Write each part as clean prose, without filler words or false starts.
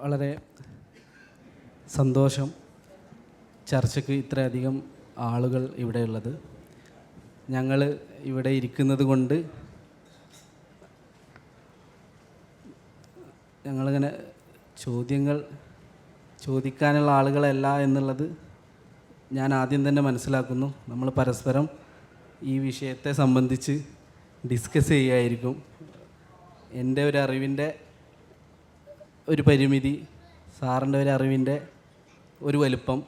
വളരെ സന്തോഷം ചർച്ചയ്ക്ക് ഇത്രയധികം ആളുകൾ ഇവിടെയുള്ളത്. ഞങ്ങൾ ഇവിടെ ഇരിക്കുന്നത് കൊണ്ട് ഞങ്ങളിങ്ങനെ ചോദ്യങ്ങൾ ചോദിക്കാനുള്ള ആളുകളല്ല എന്നുള്ളത് ഞാൻ ആദ്യം തന്നെ മനസ്സിലാക്കുന്നു. നമ്മൾ പരസ്പരം ഈ വിഷയത്തെ സംബന്ധിച്ച് ഡിസ്കസ് ചെയ്യുമായിരിക്കും. എൻ്റെ ഒരു അറിവിൻ്റെ ഒരു പരിമിതി, സാറിൻ്റെ ഒരു അറിവിൻ്റെ ഒരു വലുപ്പം,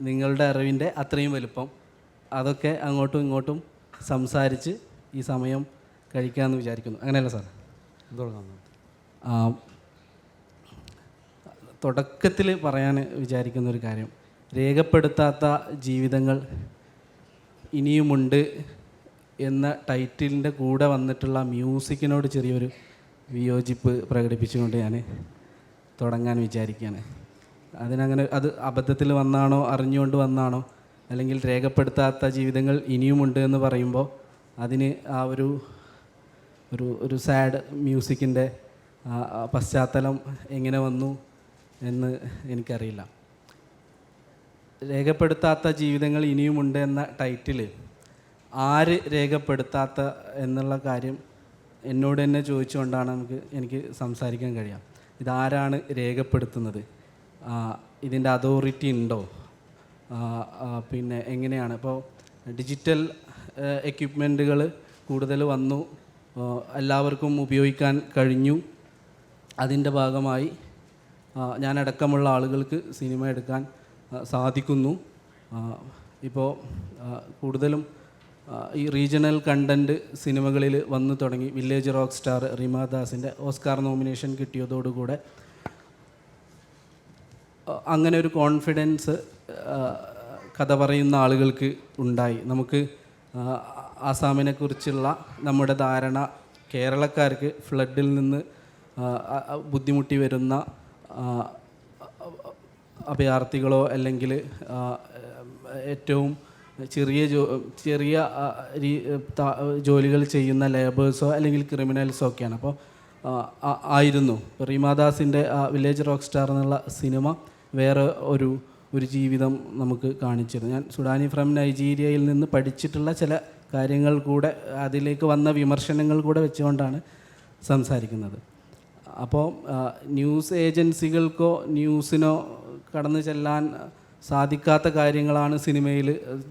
നിങ്ങളുടെ അറിവിൻ്റെ അത്രയും വലുപ്പം, അതൊക്കെ അങ്ങോട്ടും ഇങ്ങോട്ടും സംസാരിച്ച് ഈ സമയം കഴിക്കാമെന്ന് വിചാരിക്കുന്നു. അങ്ങനെയല്ല സാർ? തുടക്കത്തിൽ പറയാൻ വിചാരിക്കുന്നൊരു കാര്യം, രേഖപ്പെടുത്താത്ത ജീവിതങ്ങൾ ഇനിയുമുണ്ട് എന്ന ടൈറ്റിലിൻ്റെ കൂടെ വന്നിട്ടുള്ള മ്യൂസിക്കിനോട് ചെറിയൊരു വിയോജിപ്പ് പ്രകടിപ്പിച്ചുകൊണ്ട് ഞാൻ തുടങ്ങാൻ വിചാരിക്കുകയാണ്. അതിനങ്ങനെ അത് അബദ്ധത്തിൽ വന്നാണോ അറിഞ്ഞുകൊണ്ട് വന്നാണോ, അല്ലെങ്കിൽ രേഖപ്പെടുത്താത്ത ജീവിതങ്ങൾ ഇനിയുമുണ്ട് എന്ന് പറയുമ്പോൾ അതിന് ആ ഒരു സാഡ് മ്യൂസിക്കിൻ്റെ പശ്ചാത്തലം എങ്ങനെ വന്നു എന്ന് എനിക്കറിയില്ല. രേഖപ്പെടുത്താത്ത ജീവിതങ്ങൾ ഇനിയുമുണ്ട് എന്ന ടൈറ്റിൽ ആര് രേഖപ്പെടുത്താത്ത എന്നുള്ള കാര്യം എന്നോട് തന്നെ ചോദിച്ചുകൊണ്ടാണ് എനിക്ക് സംസാരിക്കാൻ കഴിയാം. ഇതാരാണ് രേഖപ്പെടുത്തുന്നത്? ഇതിൻ്റെ അതോറിറ്റി ഉണ്ടോ? പിന്നെ എങ്ങനെയാണ്? ഇപ്പോൾ ഡിജിറ്റൽ എക്യുപ്മെൻറ്റുകൾ കൂടുതൽ വന്നു, എല്ലാവർക്കും ഉപയോഗിക്കാൻ കഴിഞ്ഞു. അതിൻ്റെ ഭാഗമായി ഞാനടക്കമുള്ള ആളുകൾക്ക് സിനിമ എടുക്കാൻ സാധിക്കുന്നു. ഇപ്പോൾ കൂടുതലും ഈ റീജിയണൽ കണ്ടൻറ്റ് സിനിമകളിൽ വന്നു തുടങ്ങി. വില്ലേജ് റോക്ക് സ്റ്റാർ റീമാ ദാസിൻ്റെ ഓസ്കാർ നോമിനേഷൻ കിട്ടിയതോടുകൂടെ അങ്ങനെ ഒരു കോൺഫിഡൻസ് കഥ പറയുന്ന ആളുകൾക്ക് ഉണ്ടായി. നമുക്ക് ആസാമിനെക്കുറിച്ചുള്ള നമ്മുടെ ധാരണ, കേരളക്കാർക്ക് ഫ്ലഡിൽ നിന്ന് ബുദ്ധിമുട്ടി വരുന്ന അഭയാർത്ഥികളോ അല്ലെങ്കിൽ ഏറ്റവും ചെറിയ ജോലികൾ ചെയ്യുന്ന ലേബേഴ്സോ അല്ലെങ്കിൽ ക്രിമിനൽസോ ഒക്കെയാണ്. അപ്പോൾ ആയിരുന്നു റീമാദാസിൻ്റെ വില്ലേജ് റോക്ക് സ്റ്റാർ എന്നുള്ള സിനിമ വേറെ ഒരു ജീവിതം നമുക്ക് കാണിച്ചിരുന്നു. ഞാൻ സുഡാനി ഫ്രം നൈജീരിയയിൽ നിന്ന് പഠിച്ചിട്ടുള്ള ചില കാര്യങ്ങൾ കൂടെ, അതിലേക്ക് വന്ന വിമർശനങ്ങൾ കൂടെ വെച്ചുകൊണ്ടാണ് സംസാരിക്കുന്നത്. അപ്പോൾ ന്യൂസ് ഏജൻസികൾക്കോ ന്യൂസിനോ കടന്നു ചെല്ലാൻ സാധിക്കാത്ത കാര്യങ്ങളാണ്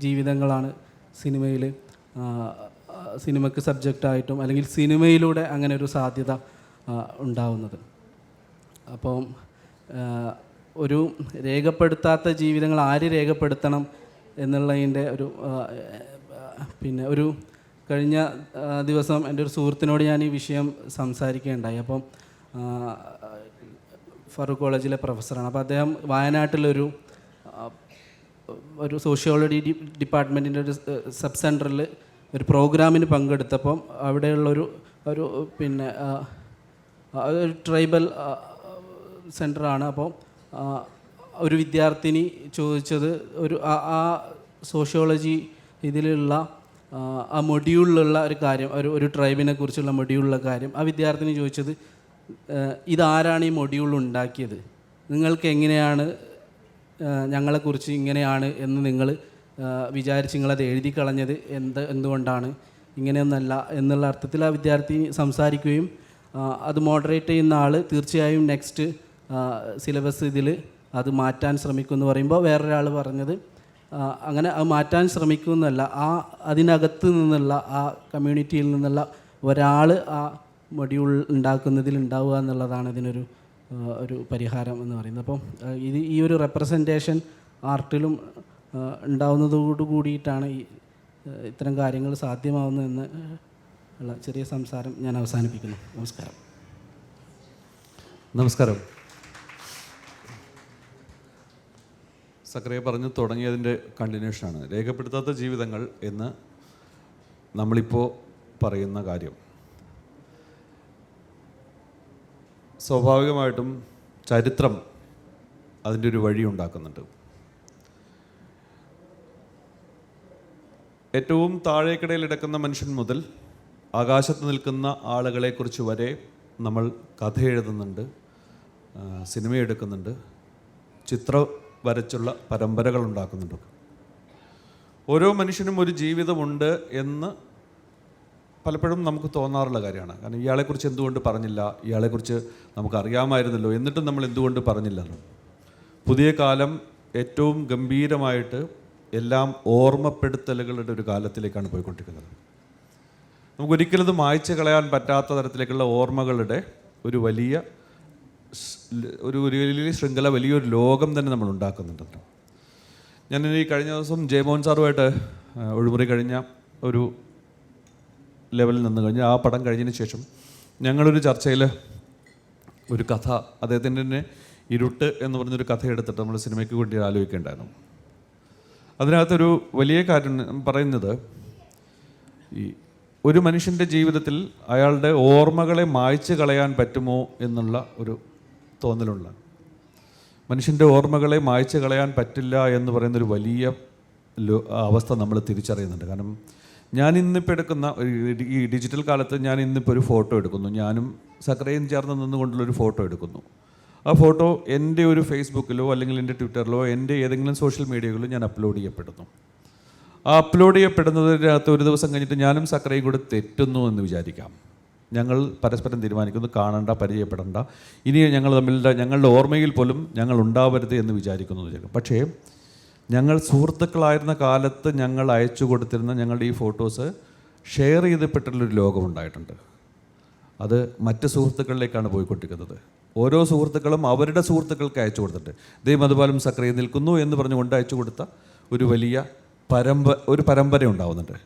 ജീവിതങ്ങളാണ് സിനിമയ്ക്ക് സബ്ജക്റ്റായിട്ടും അല്ലെങ്കിൽ സിനിമയിലൂടെ അങ്ങനെ ഒരു സാധ്യത ഉണ്ടാവുന്നത്. അപ്പം ഒരു രേഖപ്പെടുത്താത്ത ജീവിതങ്ങൾ ആര് രേഖപ്പെടുത്തണം എന്നുള്ളതിൻ്റെ ഒരു കഴിഞ്ഞ ദിവസം എൻ്റെ ഒരു സുഹൃത്തിനോട് ഞാൻ ഈ വിഷയം സംസാരിക്കുകയുണ്ടായി. അപ്പം ഫറൂഖ് കോളേജിലെ പ്രൊഫസറാണ്. അപ്പോൾ അദ്ദേഹം വയനാട്ടിലൊരു സോഷ്യോളജി ഡിപ്പാർട്ട്മെൻറ്റിൻ്റെ ഒരു സബ് സെൻറ്ററിൽ ഒരു പ്രോഗ്രാമിന് പങ്കെടുത്തപ്പം അവിടെയുള്ളൊരു ഒരു ട്രൈബൽ സെൻറ്ററാണ്. അപ്പോൾ ഒരു വിദ്യാർത്ഥിനി ചോദിച്ചത് ആ സോഷ്യോളജി ഇതിലുള്ള ആ മൊഡ്യൂളിലുള്ള ഒരു കാര്യം, ഒരു ട്രൈബിനെ കുറിച്ചുള്ള മൊഡ്യൂളിലുള്ള കാര്യം, ആ വിദ്യാർത്ഥിനി ചോദിച്ചത്, ഇതാരാണ് ഈ മൊഡ്യൂൾ ഉണ്ടാക്കിയത്? നിങ്ങൾക്ക് എങ്ങനെയാണ് ഞങ്ങളെക്കുറിച്ച് ഇങ്ങനെയാണ് എന്ന് നിങ്ങൾ വിചാരിച്ച് നിങ്ങളത് എഴുതി കളഞ്ഞത് എന്തുകൊണ്ടാണ്? ഇങ്ങനെയൊന്നല്ല എന്നുള്ള അർത്ഥത്തിൽ ആ വിദ്യാർത്ഥി സംസാരിക്കുകയും അത് മോഡറേറ്റ് ചെയ്യുന്ന ആൾ തീർച്ചയായും നെക്സ്റ്റ് സിലബസ് ഇതിൽ അത് മാറ്റാൻ ശ്രമിക്കുമെന്ന് പറയുമ്പോൾ വേറൊരാൾ പറഞ്ഞത് അങ്ങനെ അത് മാറ്റാൻ ശ്രമിക്കുമെന്നല്ല, അതിനകത്ത് നിന്നുള്ള ആ കമ്മ്യൂണിറ്റിയിൽ നിന്നുള്ള ഒരാൾ ആ മൊഡ്യൂൾ ഉണ്ടാക്കുന്നതിൽ ഉണ്ടാവുക എന്നുള്ളതാണ് ഇതിനൊരു പരിഹാരം എന്ന് പറയുന്നത്. അപ്പം ഈ ഒരു റെപ്രസെൻറ്റേഷൻ ആർട്ടിലും ഉണ്ടാവുന്നതോടു കൂടിയിട്ടാണ് ഇത്തരം കാര്യങ്ങൾ സാധ്യമാവുന്നതെന്ന് ഉള്ള ചെറിയ സംസാരം ഞാൻ അവസാനിപ്പിക്കുന്നു. നമസ്കാരം. സക്കറിയ പറഞ്ഞു തുടങ്ങിയതിൻ്റെ കണ്ടിന്യൂഷനാണ് രേഖപ്പെടുത്താത്ത ജീവിതങ്ങൾ എന്ന് നമ്മളിപ്പോൾ പറയുന്ന കാര്യം. സ്വാഭാവികമായിട്ടും ചരിത്രം അതിൻ്റെ ഒരു വഴി ഉണ്ടാക്കുന്നുണ്ട്. ഏറ്റവും താഴേക്കിടയിൽ കിടക്കുന്ന മനുഷ്യൻ മുതൽ ആകാശത്ത് നിൽക്കുന്ന ആളുകളെക്കുറിച്ച് വരെ നമ്മൾ കഥ എഴുതുന്നുണ്ട്, സിനിമ എടുക്കുന്നുണ്ട്, ചിത്രം വരച്ചുള്ള പരമ്പരകൾ ഉണ്ടാക്കുന്നുണ്ട്. ഓരോ മനുഷ്യനും ഒരു ജീവിതമുണ്ട് എന്ന് പലപ്പോഴും നമുക്ക് തോന്നാറുള്ള കാര്യമാണ്. കാരണം ഇയാളെക്കുറിച്ച് എന്തുകൊണ്ട് പറഞ്ഞില്ല, ഇയാളെക്കുറിച്ച് നമുക്കറിയാമായിരുന്നല്ലോ, എന്നിട്ടും നമ്മൾ എന്തുകൊണ്ട് പറഞ്ഞില്ലല്ലോ. പുതിയ കാലം ഏറ്റവും ഗംഭീരമായിട്ട് എല്ലാം ഓർമ്മപ്പെടുത്തലുകളുടെ ഒരു കാലത്തിലേക്കാണ് പോയിക്കൊണ്ടിരിക്കുന്നത്. നമുക്കൊരിക്കലും ഇത് മായ്ച്ചു കളയാൻ പറ്റാത്ത തരത്തിലേക്കുള്ള ഓർമ്മകളുടെ ഒരു വലിയ വലിയ ശൃംഖല, വലിയൊരു ലോകം തന്നെ നമ്മൾ ഉണ്ടാക്കുന്നുണ്ടല്ലോ. ഞാൻ ഈ കഴിഞ്ഞ ദിവസം ജയമോഹൻ സാറുമായിട്ട് ഒഴിമുറി കഴിഞ്ഞ ഒരു ലെവലിൽ നിന്ന് കഴിഞ്ഞ് ആ പടം കഴിഞ്ഞതിന് ശേഷം ഞങ്ങളൊരു ചർച്ചയിൽ ഒരു കഥ, അദ്ദേഹത്തിൻ്റെ തന്നെ ഇരുട്ട് എന്ന് പറഞ്ഞൊരു കഥ എടുത്തിട്ട് നമ്മൾ സിനിമയ്ക്ക് വേണ്ടി ആലോചിക്കേണ്ടായിരുന്നു. അതിനകത്തൊരു വലിയ കാര്യം പറയുന്നത്, ഈ ഒരു മനുഷ്യൻ്റെ ജീവിതത്തിൽ അയാളുടെ ഓർമ്മകളെ മായ്ച്ചു കളയാൻ പറ്റുമോ എന്നുള്ള ഒരു തോന്നലുള്ള, മനുഷ്യൻ്റെ ഓർമ്മകളെ മായ്ച്ചു കളയാൻ പറ്റില്ല എന്ന് പറയുന്നൊരു വലിയ അവസ്ഥ നമ്മൾ തിരിച്ചറിയുന്നുണ്ട്. കാരണം ഞാൻ ഇന്നിപ്പോൾ എടുക്കുന്ന ഈ ഡിജിറ്റൽ കാലത്ത് ഞാൻ ഇന്നിപ്പോൾ ഒരു ഫോട്ടോ എടുക്കുന്നു, ഞാനും സക്രയും ചേർന്ന് നിന്നുകൊണ്ടുള്ളൊരു ഫോട്ടോ എടുക്കുന്നു. ആ ഫോട്ടോ എൻ്റെ ഒരു ഫേസ്ബുക്കിലോ അല്ലെങ്കിൽ എൻ്റെ ട്വിറ്ററിലോ എൻ്റെ ഏതെങ്കിലും സോഷ്യൽ മീഡിയകളിലോ ഞാൻ അപ്ലോഡ് ചെയ്യപ്പെടുന്നു. ആ അപ്ലോഡ് ചെയ്യപ്പെടുന്നതിനകത്ത് ഒരു ദിവസം കഴിഞ്ഞിട്ട് ഞാനും സക്രയും കൂടെ തെറ്റുന്നു എന്ന് വിചാരിക്കാം. ഞങ്ങൾ പരസ്പരം തീരുമാനിക്കുന്നു കാണണ്ട, പരിചയപ്പെടണ്ട, ഇനി ഞങ്ങൾ തമ്മിലുള്ള ഞങ്ങളുടെ ഓർമ്മയിൽ പോലും ഞങ്ങൾ ഉണ്ടാവരുത് എന്ന് വിചാരിക്കുന്നു വിചാരിക്കും. പക്ഷേ ഞങ്ങൾ സുഹൃത്തുക്കളായിരുന്ന കാലത്ത് ഞങ്ങൾ അയച്ചു കൊടുത്തിരുന്ന ഞങ്ങളുടെ ഈ ഫോട്ടോസ് ഷെയർ ചെയ്തപ്പെട്ടുള്ളൊരു ലോകമുണ്ടായിട്ടുണ്ട്. അത് മറ്റ് സുഹൃത്തുക്കളിലേക്കാണ് പോയിക്കൊണ്ടിരിക്കുന്നത്. ഓരോ സുഹൃത്തുക്കളും അവരുടെ സുഹൃത്തുക്കൾക്ക് അയച്ചു കൊടുത്തിട്ട് ദൈവം അതുപോലും സക്രിയ നിൽക്കുന്നു എന്ന് പറഞ്ഞുകൊണ്ട് അയച്ചു കൊടുത്ത ഒരു വലിയ പരമ്പര ഉണ്ടാവുന്നുണ്ട്.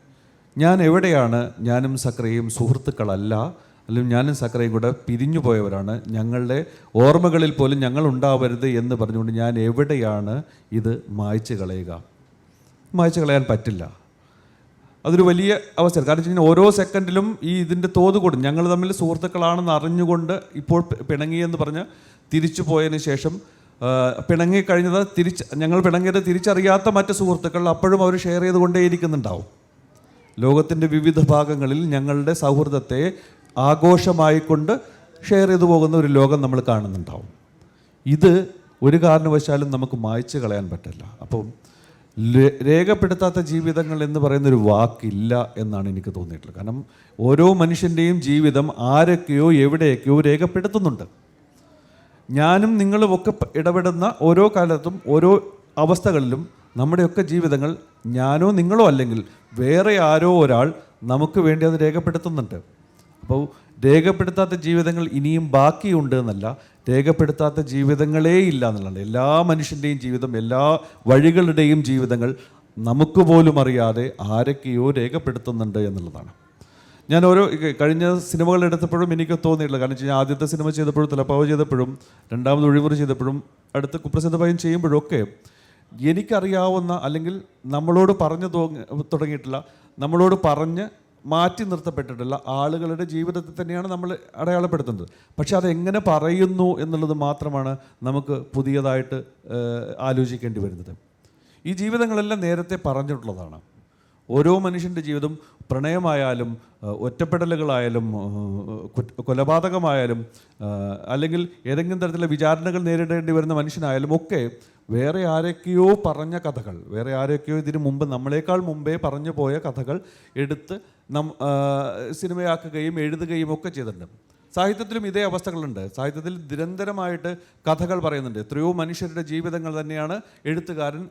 ഞാൻ എവിടെയാണ്? ഞാനും സക്രിയയും സുഹൃത്തുക്കളല്ല, അല്ലെങ്കിൽ ഞാനും സക്രിയയും കൂടെ പിരിഞ്ഞു പോയവരാണ്, ഞങ്ങളുടെ ഓർമ്മകളിൽ പോലും ഞങ്ങൾ ഉണ്ടാവരുത് എന്ന് പറഞ്ഞുകൊണ്ട് ഞാൻ എവിടെയാണ് ഇത് മായ്ച്ചു കളയുക? മായ്ച്ചു കളയാൻ പറ്റില്ല. അതൊരു വലിയ അവസരം. കാരണം വെച്ച് കഴിഞ്ഞാൽ ഓരോ സെക്കൻഡിലും ഈ ഇതിൻ്റെ തോത് കൂടും. ഞങ്ങൾ തമ്മിൽ സുഹൃത്തുക്കളാണെന്ന് അറിഞ്ഞുകൊണ്ട് ഇപ്പോൾ പിണങ്ങിയെന്ന് പറഞ്ഞ് തിരിച്ചു പോയതിന് ശേഷം പിണങ്ങിക്കഴിഞ്ഞത് ഞങ്ങൾ പിണങ്ങിയത് തിരിച്ചറിയാത്ത മറ്റ് സുഹൃത്തുക്കൾ അപ്പോഴും അവർ ഷെയർ ചെയ്തുകൊണ്ടേയിരിക്കുന്നുണ്ടാവും. ലോകത്തിൻ്റെ വിവിധ ഭാഗങ്ങളിൽ ഞങ്ങളുടെ സൗഹൃദത്തെ ആഘോഷമായിക്കൊണ്ട് ഷെയർ ചെയ്തു പോകുന്ന ഒരു ലോകം നമ്മൾ കാണുന്നുണ്ടാവും. ഇത് ഒരു കാരണവശാലും നമുക്ക് മായ്ച്ചു കളയാൻ പറ്റില്ല. അപ്പം രേഖപ്പെടുത്താത്ത ജീവിതങ്ങൾ എന്ന് പറയുന്നൊരു വാക്കില്ല എന്നാണ് എനിക്ക് തോന്നിയിട്ടുള്ളത്. കാരണം ഓരോ മനുഷ്യൻ്റെയും ജീവിതം ആരൊക്കെയോ എവിടെയൊക്കെയോ രേഖപ്പെടുത്തുന്നുണ്ട്. ഞാനും നിങ്ങളും ഒക്കെ ഇടപെടുന്ന ഓരോ കാലത്തും ഓരോ അവസ്ഥകളിലും നമ്മുടെയൊക്കെ ജീവിതങ്ങൾ ഞാനോ നിങ്ങളോ അല്ലെങ്കിൽ വേറെ ആരോ ഒരാൾ നമുക്ക് വേണ്ടി അത് രേഖപ്പെടുത്തുന്നുണ്ട്. അപ്പോൾ രേഖപ്പെടുത്താത്ത ജീവിതങ്ങൾ ഇനിയും ബാക്കിയുണ്ട് എന്നല്ല, രേഖപ്പെടുത്താത്ത ജീവിതങ്ങളേ ഇല്ല എന്നുള്ളത്. എല്ലാ മനുഷ്യൻ്റെയും ജീവിതം, എല്ലാ വഴികളുടെയും ജീവിതങ്ങൾ നമുക്ക് പോലും അറിയാതെ ആരൊക്കെയോ രേഖപ്പെടുത്തുന്നുണ്ട് എന്നുള്ളതാണ്. ഞാൻ കഴിഞ്ഞ സിനിമകൾ എടുത്തപ്പോഴും എനിക്ക് തോന്നിയിട്ടില്ല. കാരണം വെച്ച് കഴിഞ്ഞാൽ ആദ്യത്തെ സിനിമ ചെയ്തപ്പോഴും തലപ്പാവ് ചെയ്തപ്പോഴും രണ്ടാമത് ഒഴിമുറി ചെയ്തപ്പോഴും അടുത്ത് കുപ്രസിദ്ധമായും ചെയ്യുമ്പോഴൊക്കെ എനിക്കറിയാവുന്ന അല്ലെങ്കിൽ നമ്മളോട് പറഞ്ഞു തുടങ്ങിയിട്ടുള്ള, നമ്മളോട് പറഞ്ഞ് മാറ്റി നിർത്തപ്പെട്ടിട്ടുള്ള ആളുകളുടെ ജീവിതത്തിൽ തന്നെയാണ് നമ്മൾ അടയാളപ്പെടുത്തുന്നത്. പക്ഷെ അതെങ്ങനെ പറയുന്നു എന്നുള്ളത് മാത്രമാണ് നമുക്ക് പുതിയതായിട്ട് ആലോചിക്കേണ്ടി വരുന്നത്. ഈ ജീവിതങ്ങളെല്ലാം നേരത്തെ പറഞ്ഞിട്ടുള്ളതാണ്. ഓരോ മനുഷ്യൻ്റെ ജീവിതം പ്രണയമായാലും ഒറ്റപ്പെടലുകളായാലും കൊലപാതകമായാലും അല്ലെങ്കിൽ ഏതെങ്കിലും തരത്തിലുള്ള വിചാരണകൾ നേരിടേണ്ടി വരുന്ന മനുഷ്യനായാലും ഒക്കെ വേറെ ആരൊക്കെയോ പറഞ്ഞ കഥകൾ, വേറെ ആരൊക്കെയോ ഇതിനു മുമ്പ് നമ്മളെക്കാൾ മുമ്പേ പറഞ്ഞു പോയ കഥകൾ എടുത്ത് സിനിമയാക്കുകയും എഴുതുകയും ഒക്കെ ചെയ്തിട്ടുണ്ട്. സാഹിത്യത്തിലും ഇതേ അവസ്ഥകളുണ്ട്. സാഹിത്യത്തിൽ നിരന്തരമായിട്ട് കഥകൾ പറയുന്നുണ്ട്. എത്രയോ മനുഷ്യരുടെ ജീവിതങ്ങൾ തന്നെയാണ് എഴുത്തുകാരൻ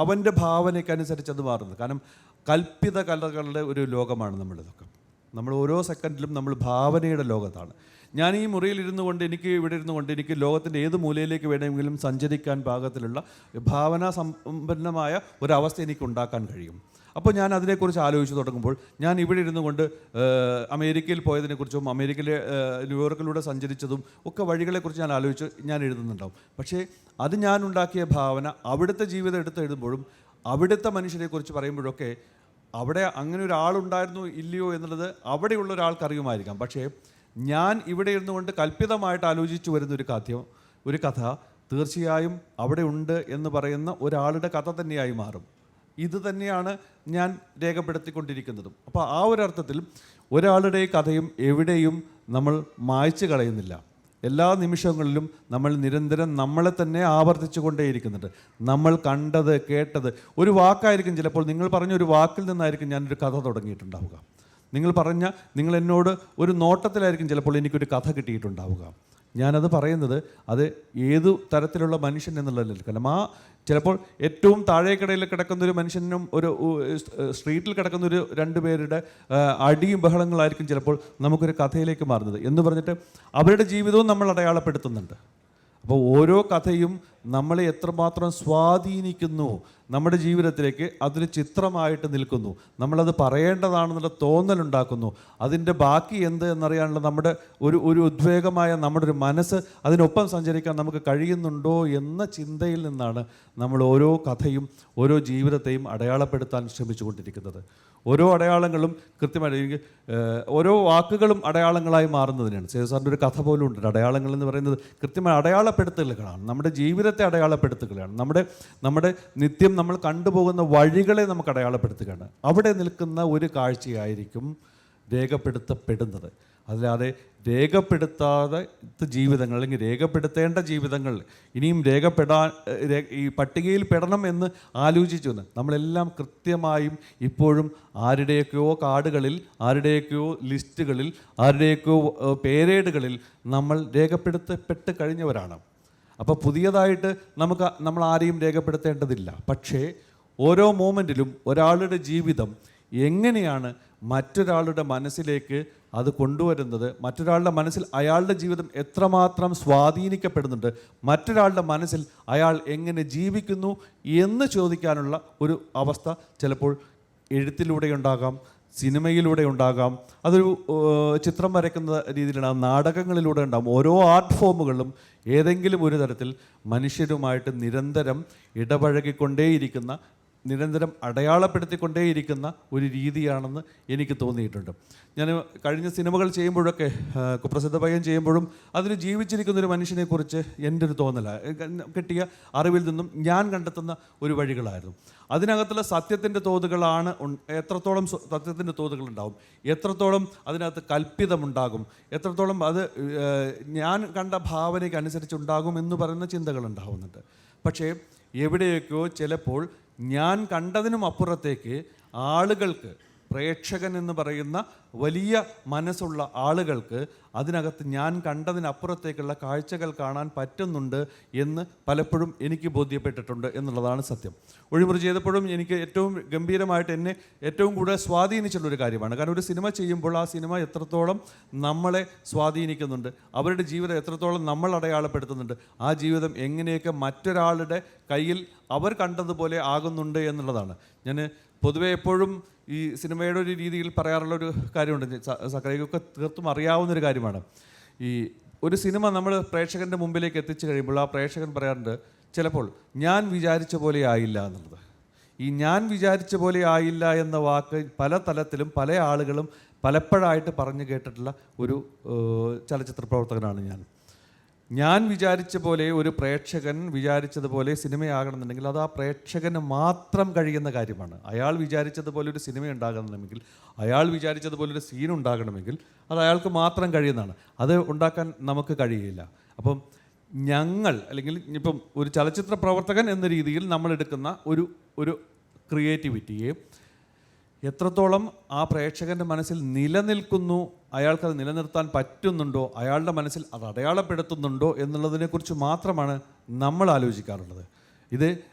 അവൻ്റെ ഭാവനയ്ക്കനുസരിച്ച് അത് മാറുന്നത്. കാരണം കൽപ്പിത കഥകളുടെ ഒരു ലോകമാണ് നമ്മളിതൊക്കെ. നമ്മൾ ഓരോ സെക്കൻഡിലും നമ്മൾ ഭാവനയുടെ ലോകത്താണ്. ഞാൻ ഈ മുറിയിൽ ഇരുന്നു കൊണ്ട് എനിക്ക് ലോകത്തിൻ്റെ ഏത് മൂലയിലേക്ക് വേണമെങ്കിലും സഞ്ചരിക്കാൻ പാകത്തിലുള്ള ഭാവനാ സമ്പന്നമായ ഒരവസ്ഥ എനിക്ക് ഉണ്ടാക്കാൻ കഴിയും. അപ്പോൾ ഞാൻ അതിനെക്കുറിച്ച് ആലോചിച്ച് തുടങ്ങുമ്പോൾ ഞാൻ ഇവിടെ ഇരുന്നു കൊണ്ട് അമേരിക്കയിൽ പോയതിനെക്കുറിച്ചും അമേരിക്കയിലെ ന്യൂയോർക്കിലൂടെ സഞ്ചരിച്ചതും ഒക്കെ വഴികളെക്കുറിച്ച് ഞാൻ എഴുതുന്നുണ്ടാവും. പക്ഷേ അത് ഞാൻ ഉണ്ടാക്കിയ ഭാവന അവിടുത്തെ ജീവിതം എടുത്ത് എഴുതുമ്പോഴും അവിടുത്തെ മനുഷ്യരെക്കുറിച്ച് പറയുമ്പോഴൊക്കെ അവിടെ അങ്ങനെ ഒരാളുണ്ടായിരുന്നോ ഇല്ലയോ എന്നുള്ളത് അവിടെയുള്ള ഒരാൾക്ക് അറിയുമായിരിക്കാം. പക്ഷേ ഞാൻ ഇവിടെ ഇരുന്നു കൊണ്ട് കൽപ്പിതമായിട്ട് ആലോചിച്ചു വരുന്ന ഒരു കഥ തീർച്ചയായും അവിടെ ഉണ്ട് എന്ന് പറയുന്ന ഒരാളുടെ കഥ തന്നെയായി മാറും. ഇത് തന്നെയാണ് ഞാൻ രേഖപ്പെടുത്തിക്കൊണ്ടിരിക്കുന്നതും. അപ്പോൾ ആ ഒരർത്ഥത്തിൽ ഒരാളുടെ കഥയും എവിടെയും നമ്മൾ മായ്ച്ചു കളയുന്നില്ല. എല്ലാ നിമിഷങ്ങളിലും നമ്മൾ നിരന്തരം നമ്മളെ തന്നെ ആവർത്തിച്ചു കൊണ്ടേയിരിക്കുന്നുണ്ട്. നമ്മൾ കണ്ടത് കേട്ടത് ഒരു വാക്കായിരിക്കും, ചിലപ്പോൾ നിങ്ങൾ പറഞ്ഞ ഒരു വാക്കിൽ നിന്നായിരിക്കും ഞാനൊരു കഥ തുടങ്ങിയിട്ടുണ്ടാവുക. നിങ്ങൾ എന്നോട് ഒരു നോട്ടത്തിലായിരിക്കും ചിലപ്പോൾ എനിക്കൊരു കഥ കിട്ടിയിട്ടുണ്ടാവുക. ഞാനത് പറയുന്നത് അത് ഏതു തരത്തിലുള്ള മനുഷ്യൻ എന്നുള്ളതല്ല. കാരണം ചിലപ്പോൾ ഏറ്റവും താഴേക്കടയിൽ കിടക്കുന്ന ഒരു മനുഷ്യനും ഒരു സ്ട്രീറ്റിൽ കിടക്കുന്ന ഒരു 2 പേരുടെ അടിയും ബഹളങ്ങളായിരിക്കും ചിലപ്പോൾ നമുക്കൊരു കഥയിലേക്ക് മാറുന്നത് എന്ന് പറഞ്ഞിട്ട് അവരുടെ ജീവിതവും നമ്മൾ അടയാളപ്പെടുത്തുന്നുണ്ട്. അപ്പോൾ ഓരോ കഥയും നമ്മളെ എത്രമാത്രം സ്വാധീനിക്കുന്നു, നമ്മുടെ ജീവിതത്തിലേക്ക് അതൊരു ചിത്രമായിട്ട് നിൽക്കുന്നു, നമ്മളത് പറയേണ്ടതാണെന്നുള്ള തോന്നലുണ്ടാക്കുന്നു. അതിൻ്റെ ബാക്കി എന്ത് എന്നറിയാനുള്ള നമ്മുടെ ഒരു ഉദ്വേഗമായ നമ്മുടെ ഒരു മനസ്സ് അതിനൊപ്പം സഞ്ചരിക്കാൻ നമുക്ക് കഴിയുന്നുണ്ടോ എന്ന ചിന്തയിൽ നിന്നാണ് നമ്മൾ ഓരോ കഥയും ഓരോ ജീവിതത്തെയും അടയാളപ്പെടുത്താൻ ശ്രമിച്ചുകൊണ്ടിരിക്കുന്നത്. ഓരോ അടയാളങ്ങളും കൃത്യമായിട്ട് ഓരോ വാക്കുകളും അടയാളങ്ങളായി മാറുന്നതിനാണ്. സേസാറിൻ്റെ ഒരു കഥ പോലും ഉണ്ട്. അടയാളങ്ങൾ എന്ന് പറയുന്നത് കൃത്യമായ അടയാളപ്പെടുത്തലുകളാണ്, നമ്മുടെ ജീവിതത്തെ അടയാളപ്പെടുത്തുകയാണ്, നമ്മുടെ നിത്യം നമ്മൾ കണ്ടുപോകുന്ന വഴികളെ നമുക്ക് അടയാളപ്പെടുത്തുകയാണ്. അവിടെ നിൽക്കുന്ന ഒരു കാഴ്ചയായിരിക്കും രേഖപ്പെടുത്തപ്പെടുന്നത്. അല്ലാതെ രേഖപ്പെടുത്താതെ ജീവിതങ്ങൾ അല്ലെങ്കിൽ രേഖപ്പെടുത്തേണ്ട ജീവിതങ്ങൾ ഇനിയും ഈ പട്ടികയിൽ പെടണം എന്ന് ആലോചിച്ചു നമ്മളെല്ലാം കൃത്യമായും ഇപ്പോഴും ആരുടെയൊക്കെയോ കാർഡുകളിൽ, ആരുടെയൊക്കെയോ ലിസ്റ്റുകളിൽ, ആരുടെയൊക്കെയോ പേരേടുകളിൽ നമ്മൾ രേഖപ്പെടുത്തപ്പെട്ട് കഴിഞ്ഞവരാണ്. അപ്പോൾ പുതിയതായിട്ട് നമ്മൾ ആരെയും രേഖപ്പെടുത്തേണ്ടതില്ല. പക്ഷേ ഓരോ മോമെൻറ്റിലും ഒരാളുടെ ജീവിതം എങ്ങനെയാണ് മറ്റൊരാളുടെ മനസ്സിലേക്ക് അത് കൊണ്ടുവരുന്നത്, മറ്റൊരാളുടെ മനസ്സിൽ അയാളുടെ ജീവിതം എത്രമാത്രം സ്വാധീനിക്കപ്പെടുന്നുണ്ട്, മറ്റൊരാളുടെ മനസ്സിൽ അയാൾ എങ്ങനെ ജീവിക്കുന്നു എന്ന് ചോദിക്കാനുള്ള ഒരു അവസ്ഥ ചിലപ്പോൾ എഴുത്തിലൂടെ ഉണ്ടാകാം, സിനിമയിലൂടെ ഉണ്ടാകാം, അതൊരു ചിത്രം വരയ്ക്കുന്ന രീതിയിലാണ്, നാടകങ്ങളിലൂടെ ഉണ്ടാകും. ഓരോ ആർട്ട് ഫോമുകളും ഏതെങ്കിലും ഒരു തരത്തിൽ മനുഷ്യരുമായിട്ട് നിരന്തരം ഇടപഴകിക്കൊണ്ടേയിരിക്കുന്ന, നിരന്തരം അടയാളപ്പെടുത്തിക്കൊണ്ടേയിരിക്കുന്ന ഒരു രീതിയാണെന്ന് എനിക്ക് തോന്നിയിട്ടുണ്ട്. ഞാൻ കഴിഞ്ഞ സിനിമകൾ ചെയ്യുമ്പോഴൊക്കെ, കുപ്രസിദ്ധ പയ്യൻ ചെയ്യുമ്പോഴും അതിൽ ജീവിച്ചിരിക്കുന്നൊരു മനുഷ്യനെക്കുറിച്ച് എൻ്റെ ഒരു കിട്ടിയ അറിവിൽ നിന്നും ഞാൻ കണ്ടെത്തുന്ന ഒരു വഴികളായിരുന്നു. അതിനകത്തുള്ള സത്യത്തിൻ്റെ തോതുകളാണ്, എത്രത്തോളം സത്യത്തിൻ്റെ തോതുകളുണ്ടാവും, എത്രത്തോളം അതിനകത്ത് കൽപ്പിതമുണ്ടാകും, എത്രത്തോളം അത് ഞാൻ കണ്ട ഭാവനയ്ക്ക് അനുസരിച്ചുണ്ടാകും എന്ന് പറയുന്ന ചിന്തകൾ ഉണ്ടാവുന്നുണ്ട്. പക്ഷേ എവിടെയൊക്കെയോ ചിലപ്പോൾ ഞാൻ കണ്ടതിനും അപ്പുറത്തേക്ക് ആളുകൾക്ക്, പ്രേക്ഷകൻ എന്ന് പറയുന്ന വലിയ മനസ്സുള്ള ആളുകൾക്ക് അതിനകത്ത് ഞാൻ കണ്ടതിനപ്പുറത്തേക്കുള്ള കാഴ്ചകൾ കാണാൻ പറ്റുന്നുണ്ട് എന്ന് പലപ്പോഴും എനിക്ക് ബോധ്യപ്പെട്ടിട്ടുണ്ട് എന്നുള്ളതാണ് സത്യം. ഒഴിമുറി ചെയ്തപ്പോഴും എനിക്ക് ഏറ്റവും ഗംഭീരമായിട്ട് എന്നെ ഏറ്റവും കൂടുതൽ സ്വാധീനിച്ചിട്ടുള്ളൊരു കാര്യമാണ്. കാരണം ഒരു സിനിമ ചെയ്യുമ്പോൾ ആ സിനിമ എത്രത്തോളം നമ്മളെ സ്വാധീനിക്കുന്നുണ്ട്, അവരുടെ ജീവിതം എത്രത്തോളം നമ്മൾ അടയാളപ്പെടുത്തുന്നുണ്ട്, ആ ജീവിതം എങ്ങനെയൊക്കെ മറ്റൊരാളുടെ കയ്യിൽ അവർ കണ്ടതുപോലെ ആകുന്നുണ്ട് എന്നുള്ളതാണ്. ഞാൻ പൊതുവെ എപ്പോഴും ഈ സിനിമയുടെ ഒരു രീതിയിൽ പറയാറുള്ളൊരു കാര്യമുണ്ട്, സക്കറിയൊക്കെ തീർത്തും അറിയാവുന്നൊരു കാര്യമാണ്. ഈ ഒരു സിനിമ നമ്മൾ പ്രേക്ഷകൻ്റെ മുമ്പിലേക്ക് എത്തിച്ചു കഴിയുമ്പോൾ ആ പ്രേക്ഷകൻ പറയാറുണ്ട്, ചിലപ്പോൾ ഞാൻ വിചാരിച്ച പോലെ ആയില്ല എന്നുള്ളത്. ഈ ഞാൻ വിചാരിച്ച പോലെ ആയില്ല എന്ന വാക്ക് പല തലത്തിലും പല ആളുകളും പലപ്പോഴായിട്ട് പറഞ്ഞു കേട്ടിട്ടുള്ള ഒരു ചലച്ചിത്ര പ്രവർത്തകനാണ് ഞാൻ വിചാരിച്ച പോലെ ഒരു പ്രേക്ഷകൻ വിചാരിച്ചതുപോലെ സിനിമയാകണമെന്നുണ്ടെങ്കിൽ അത് ആ പ്രേക്ഷകന് മാത്രം കഴിയുന്ന കാര്യമാണ്. അയാൾ വിചാരിച്ചതുപോലെ ഒരു സിനിമ ഉണ്ടാകണമെങ്കിൽ, അയാൾ വിചാരിച്ചതുപോലെ ഒരു സീൻ ഉണ്ടാകണമെങ്കിൽ അത് അയാൾക്ക് മാത്രം കഴിയുന്നതാണ്. അത് ഉണ്ടാക്കാൻ നമുക്ക് കഴിയില്ല. അപ്പം ഞങ്ങൾ, അല്ലെങ്കിൽ ഇപ്പം ഒരു ചലച്ചിത്ര പ്രവർത്തകൻ എന്ന രീതിയിൽ നമ്മൾ എടുക്കുന്ന ഒരു ക്രിയേറ്റിവിറ്റിയെ എത്രത്തോളം ആ പ്രേക്ഷകൻ്റെ മനസ്സിൽ നിലനിൽക്കുന്നു, അയാൾക്കത് നിലനിർത്താൻ പറ്റുന്നുണ്ടോ, അയാളുടെ മനസ്സിൽ അത് അടയാളപ്പെടുത്തുന്നുണ്ടോ എന്നുള്ളതിനെക്കുറിച്ച് മാത്രമാണ് നമ്മൾ ആലോചിക്കാറുള്ളത്. ഇത്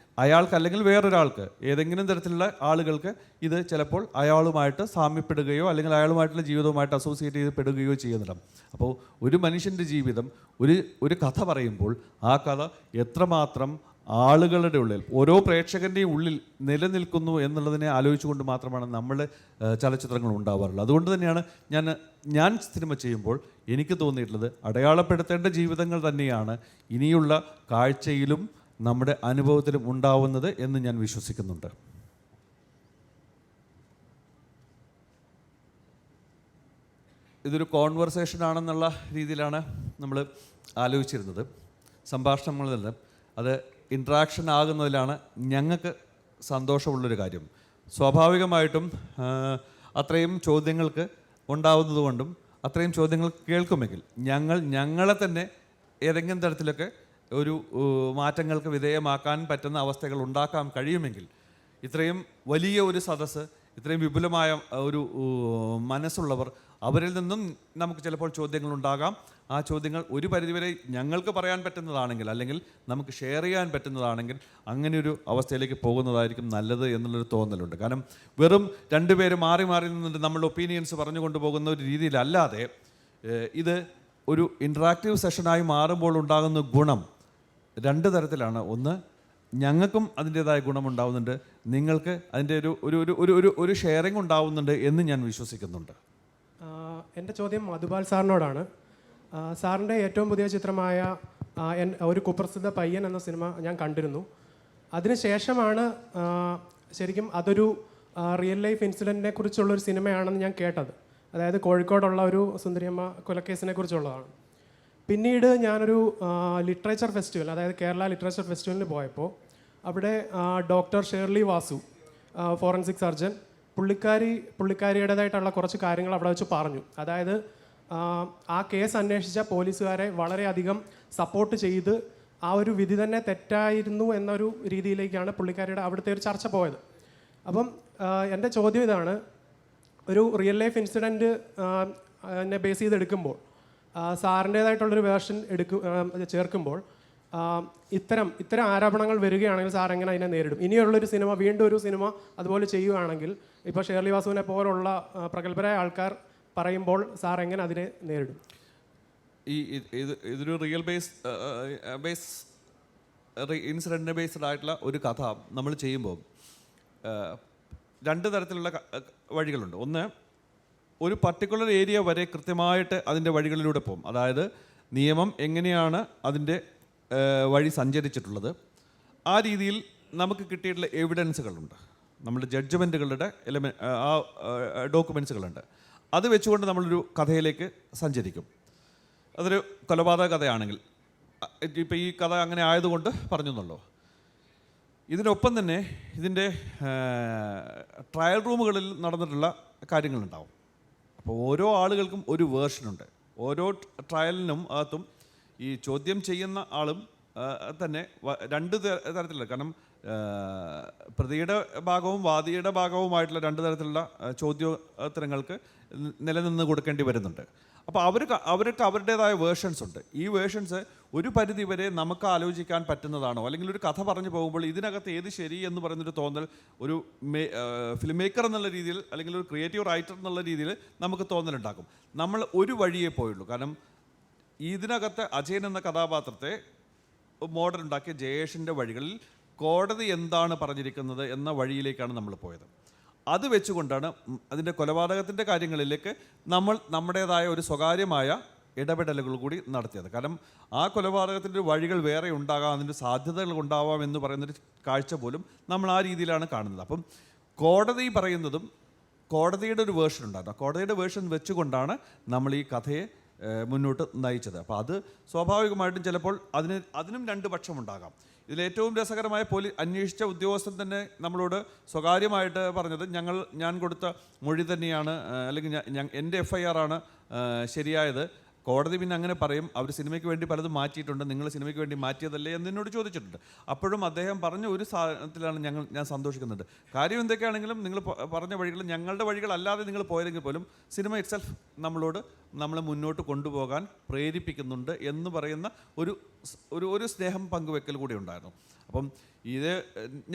അയാൾക്ക് അല്ലെങ്കിൽ വേറൊരാൾക്ക്, ഏതെങ്കിലും തരത്തിലുള്ള ആളുകൾക്ക് ഇത് ചിലപ്പോൾ അയാളുമായിട്ട് സാമ്യപ്പെടുകയോ അല്ലെങ്കിൽ അയാളുമായിട്ടുള്ള ജീവിതവുമായിട്ട് അസോസിയേറ്റ് ചെയ്യപ്പെടുകയോ ചെയ്യുന്നുണ്ടാവും. അപ്പോൾ ഒരു മനുഷ്യൻ്റെ ജീവിതം ഒരു കഥ പറയുമ്പോൾ ആ കഥ എത്രമാത്രം ആളുകളുടെ ഉള്ളിൽ, ഓരോ പ്രേക്ഷകൻ്റെയും ഉള്ളിൽ നിലനിൽക്കുന്നു എന്നുള്ളതിനെ ആലോചിച്ചുകൊണ്ട് മാത്രമാണ് നമ്മൾ ചലച്ചിത്രങ്ങൾ ഉണ്ടാവാറുള്ളത്. അതുകൊണ്ട് തന്നെയാണ് ഞാൻ സിനിമ ചെയ്യുമ്പോൾ എനിക്ക് തോന്നിയിട്ടുള്ളത് അടയാളപ്പെടുത്തേണ്ട ജീവിതങ്ങൾ തന്നെയാണ് ഇനിയുള്ള കാഴ്ചയിലും നമ്മുടെ അനുഭവത്തിലും ഉണ്ടാവുന്നത് എന്ന് ഞാൻ വിശ്വസിക്കുന്നുണ്ട്. ഇതൊരു കോൺവെർസേഷൻ ആണെന്നുള്ള രീതിയിലാണ് നമ്മൾ ആലോചിച്ചിരുന്നത്. സംഭാഷണങ്ങളിൽ നിന്ന് അത് ഇൻട്രാക്ഷൻ ആകുന്നതിലാണ് ഞങ്ങൾക്ക് സന്തോഷമുള്ളൊരു കാര്യം. സ്വാഭാവികമായിട്ടും അത്രയും ചോദ്യങ്ങൾക്ക് ഉണ്ടാവുന്നതുകൊണ്ടും അത്രയും ചോദ്യങ്ങൾ കേൾക്കുമെങ്കിൽ ഞങ്ങളെ തന്നെ ഏതെങ്കിലും തരത്തിലൊക്കെ ഒരു മാറ്റങ്ങൾക്ക് വിധേയമാക്കാൻ പറ്റുന്ന അവസ്ഥകൾ ഉണ്ടാക്കാൻ കഴിയുമെങ്കിൽ ഇത്രയും വലിയ ഒരു സദസ്സ്, ഇത്രയും വിപുലമായ ഒരു മനസ്സുള്ളവർ, അവരിൽ നിന്നും നമുക്ക് ചിലപ്പോൾ ചോദ്യങ്ങളുണ്ടാകാം. ആ ചോദ്യങ്ങൾ ഒരു പരിധിവരെ ഞങ്ങൾക്ക് പറയാൻ പറ്റുന്നതാണെങ്കിൽ, അല്ലെങ്കിൽ നമുക്ക് ഷെയർ ചെയ്യാൻ പറ്റുന്നതാണെങ്കിൽ അങ്ങനെയൊരു അവസ്ഥയിലേക്ക് പോകുന്നതായിരിക്കും നല്ലത് എന്നുള്ളൊരു തോന്നലുണ്ട്. കാരണം വെറും രണ്ടുപേര് മാറി മാറി നിന്നിട്ട് നമ്മളുടെ ഒപ്പീനിയൻസ് പറഞ്ഞുകൊണ്ട് പോകുന്ന ഒരു രീതിയിലല്ലാതെ ഇത് ഒരു ഇൻട്രാക്റ്റീവ് സെഷനായി മാറുമ്പോൾ ഉണ്ടാകുന്ന ഗുണം രണ്ട് തരത്തിലാണ്. ഒന്ന്, ഞങ്ങൾക്കും അതിൻ്റേതായ ഗുണമുണ്ടാവുന്നുണ്ട്, നിങ്ങൾക്ക് അതിൻ്റെ ഒരു ഷെയറിംഗ് ഉണ്ടാവുന്നുണ്ട് എന്ന് ഞാൻ വിശ്വസിക്കുന്നുണ്ട്. എൻ്റെ ചോദ്യം മധുപാൽ സാറിനോടാണ്. സാറിൻ്റെ ഏറ്റവും പുതിയ ചിത്രമായ ഒരു കുപ്രസിദ്ധ പയ്യൻ എന്ന സിനിമ ഞാൻ കണ്ടിരുന്നു. അതിനുശേഷമാണ് ശരിക്കും അതൊരു റിയൽ ലൈഫ് ഇൻസിഡൻറ്റിനെ കുറിച്ചുള്ളൊരു സിനിമയാണെന്ന് ഞാൻ കേട്ടത്. അതായത് കോഴിക്കോടുള്ള ഒരു സുന്ദരിയമ്മ കൊലക്കേസിനെ കുറിച്ചുള്ളതാണ്. പിന്നീട് ഞാനൊരു ലിറ്ററേച്ചർ ഫെസ്റ്റിവൽ, അതായത് കേരള ലിറ്ററേച്ചർ ഫെസ്റ്റിവലിന് പോയപ്പോൾ അവിടെ doctor Shirley Vasu, forensic surgeon, പുള്ളിക്കാരിയുടേതായിട്ടുള്ള കുറച്ച് കാര്യങ്ങൾ അവിടെ വെച്ച് പറഞ്ഞു. അതായത് ആ കേസ് അന്വേഷിച്ച പോലീസുകാരെ വളരെയധികം സപ്പോർട്ട് ചെയ്ത് ആ ഒരു വിധി തന്നെ തെറ്റായിരുന്നു എന്നൊരു രീതിയിലേക്കാണ് പുള്ളിക്കാരിയുടെ അവിടുത്തെ ഒരു ചർച്ച പോയത്. അപ്പം എൻ്റെ ചോദ്യം ഇതാണ്, ഒരു റിയൽ ലൈഫ് ഇൻസിഡൻറ്റ് എന്നെ ബേസ് ചെയ്തെടുക്കുമ്പോൾ സാറിൻ്റേതായിട്ടുള്ളൊരു വേർഷൻ ചേർക്കുമ്പോൾ ഇത്തരം ആരോപണങ്ങൾ വരികയാണെങ്കിൽ സാർ എങ്ങനെ അതിനെ നേരിടും? ഇനിയുള്ളൊരു സിനിമ, വീണ്ടും ഒരു സിനിമ അതുപോലെ ചെയ്യുകയാണെങ്കിൽ, ഇപ്പോൾ ഷേർലി വാസുവിനെ പോലുള്ള പ്രഗത്ഭരായ ആൾക്കാർ പറയുമ്പോൾ സാർ എങ്ങനെ അതിനെ നേരിടും? ഇതൊരു റിയൽ ഇൻസിഡൻറ്റ് ബേസ്ഡ് ആയിട്ടുള്ള ഒരു കഥ നമ്മൾ ചെയ്യുമ്പോൾ രണ്ട് തരത്തിലുള്ള വഴികളുണ്ട്. ഒന്ന്, ഒരു പർട്ടിക്കുലർ ഏരിയ വരെ കൃത്യമായിട്ട് അതിൻ്റെ വഴികളിലൂടെ പോകും. അതായത് നിയമം എങ്ങനെയാണ് അതിൻ്റെ വഴി സഞ്ചരിച്ചിട്ടുള്ളത്, ആ രീതിയിൽ നമുക്ക് കിട്ടിയിട്ടുള്ള എവിഡൻസുകളുണ്ട്, നമ്മുടെ ജഡ്ജ്മെൻറ്റുകളുടെ ആ ഡോക്യുമെൻസുകളുണ്ട്. അത് വെച്ചുകൊണ്ട് നമ്മളൊരു കഥയിലേക്ക് സഞ്ചരിക്കും. അതൊരു കൊലപാതക കഥയാണെങ്കിൽ, ഇപ്പോൾ ഈ കഥ അങ്ങനെ ആയതുകൊണ്ട് പറഞ്ഞെന്നുള്ളൂ. ഇതിനൊപ്പം തന്നെ ഇതിൻ്റെ ട്രയൽ റൂമുകളിൽ നടന്നിട്ടുള്ള കാര്യങ്ങളുണ്ടാവും. അപ്പോൾ ഓരോ ആളുകൾക്കും ഒരു വേർഷനുണ്ട്. ഓരോ ട്രയലിനും അകത്തും ഈ ചോദ്യം ചെയ്യുന്ന ആളും തന്നെ രണ്ട് തരത്തിലുള്ള, കാരണം പ്രതിയുടെ ഭാഗവും വാദിയുടെ ഭാഗവുമായിട്ടുള്ള രണ്ട് തരത്തിലുള്ള ചോദ്യോത്തരങ്ങൾക്ക് നിലനിന്ന് കൊടുക്കേണ്ടി വരുന്നുണ്ട്. അപ്പോൾ അവർക്ക് അവരുടേതായ വേർഷൻസ് ഉണ്ട്. ഈ വേർഷൻസ് ഒരു പരിധി വരെ നമുക്ക് ആലോചിക്കാൻ പറ്റുന്നതാണോ, അല്ലെങ്കിൽ ഒരു കഥ പറഞ്ഞു പോകുമ്പോൾ ഇതിനകത്ത് ഏത് ശരി എന്ന് പറയുന്നൊരു തോന്നൽ ഒരു ഫിലിം മേക്കർ എന്നുള്ള രീതിയിൽ, അല്ലെങ്കിൽ ഒരു ക്രിയേറ്റീവ് റൈറ്റർ എന്നുള്ള രീതിയിൽ നമുക്ക് തോന്നലുണ്ടാക്കും. നമ്മൾ ഒരു വഴിയേ പോയുള്ളൂ. കാരണം ഇതിനകത്ത് അജയൻ എന്ന കഥാപാത്രത്തെ മോഡൽ ഉണ്ടാക്കിയ ജയേഷിൻ്റെ വഴികളിൽ കോടതി എന്താണ് പറഞ്ഞിരിക്കുന്നത് എന്ന വഴിയിലേക്കാണ് നമ്മൾ പോയത്. അത് വെച്ചുകൊണ്ടാണ് അതിൻ്റെ കൊലപാതകത്തിൻ്റെ കാര്യങ്ങളിലേക്ക് നമ്മൾ നമ്മുടേതായ ഒരു സ്വകാര്യമായ ഇടപെടലുകൾ കൂടി നടത്തിയത്. കാരണം ആ കൊലപാതകത്തിൻ്റെ വഴികൾ വേറെ ഉണ്ടാകാം, അതിൻ്റെ സാധ്യതകൾ ഉണ്ടാവാം എന്ന് പറയുന്നൊരു കാഴ്ച പോലും നമ്മൾ ആ രീതിയിലാണ് കാണുന്നത്. അപ്പം കോടതി പറയുന്നതും കോടതിയുടെ ഒരു വേർഷൻ ഉണ്ടായിരുന്നു. കോടതിയുടെ വേർഷൻ വെച്ചുകൊണ്ടാണ് നമ്മൾ ഈ കഥയെ മുന്നോട്ട് നയിച്ചത്. അപ്പോൾ അത് സ്വാഭാവികമായിട്ടും ചിലപ്പോൾ അതിനും രണ്ട് പക്ഷമുണ്ടാകാം. ഇതിലേറ്റവും രസകരമായ അന്വേഷിച്ച ഉദ്യോഗസ്ഥൻ തന്നെ നമ്മളോട് സ്വകാര്യമായിട്ട് പറഞ്ഞത്, ഞാൻ കൊടുത്ത മൊഴി തന്നെയാണ്, അല്ലെങ്കിൽ എൻ്റെ FIR ആണ് ശരിയായത്. കോടതി പിന്നെ അങ്ങനെ പറയും, അവർ സിനിമയ്ക്ക് വേണ്ടി പലതും മാറ്റിയിട്ടുണ്ട്, നിങ്ങൾ സിനിമയ്ക്ക് വേണ്ടി മാറ്റിയതല്ലേ എന്നോട് ചോദിച്ചിട്ടുണ്ട്. അപ്പോഴും അദ്ദേഹം പറഞ്ഞ ഒരു സാധനത്തിലാണ് ഞാൻ സന്തോഷിക്കുന്നുണ്ട്. കാര്യം എന്തൊക്കെയാണെങ്കിലും നിങ്ങൾ പറഞ്ഞ വഴികൾ ഞങ്ങളുടെ വഴികളല്ലാതെ നിങ്ങൾ പോയതെങ്കിൽ പോലും സിനിമ ഇറ്റ്സെൽഫ് നമ്മളെ മുന്നോട്ട് കൊണ്ടുപോകാൻ പ്രേരിപ്പിക്കുന്നുണ്ട് എന്ന് പറയുന്ന ഒരു സ്നേഹം പങ്കുവെക്കൽ കൂടി ഉണ്ടായിരുന്നു. അപ്പം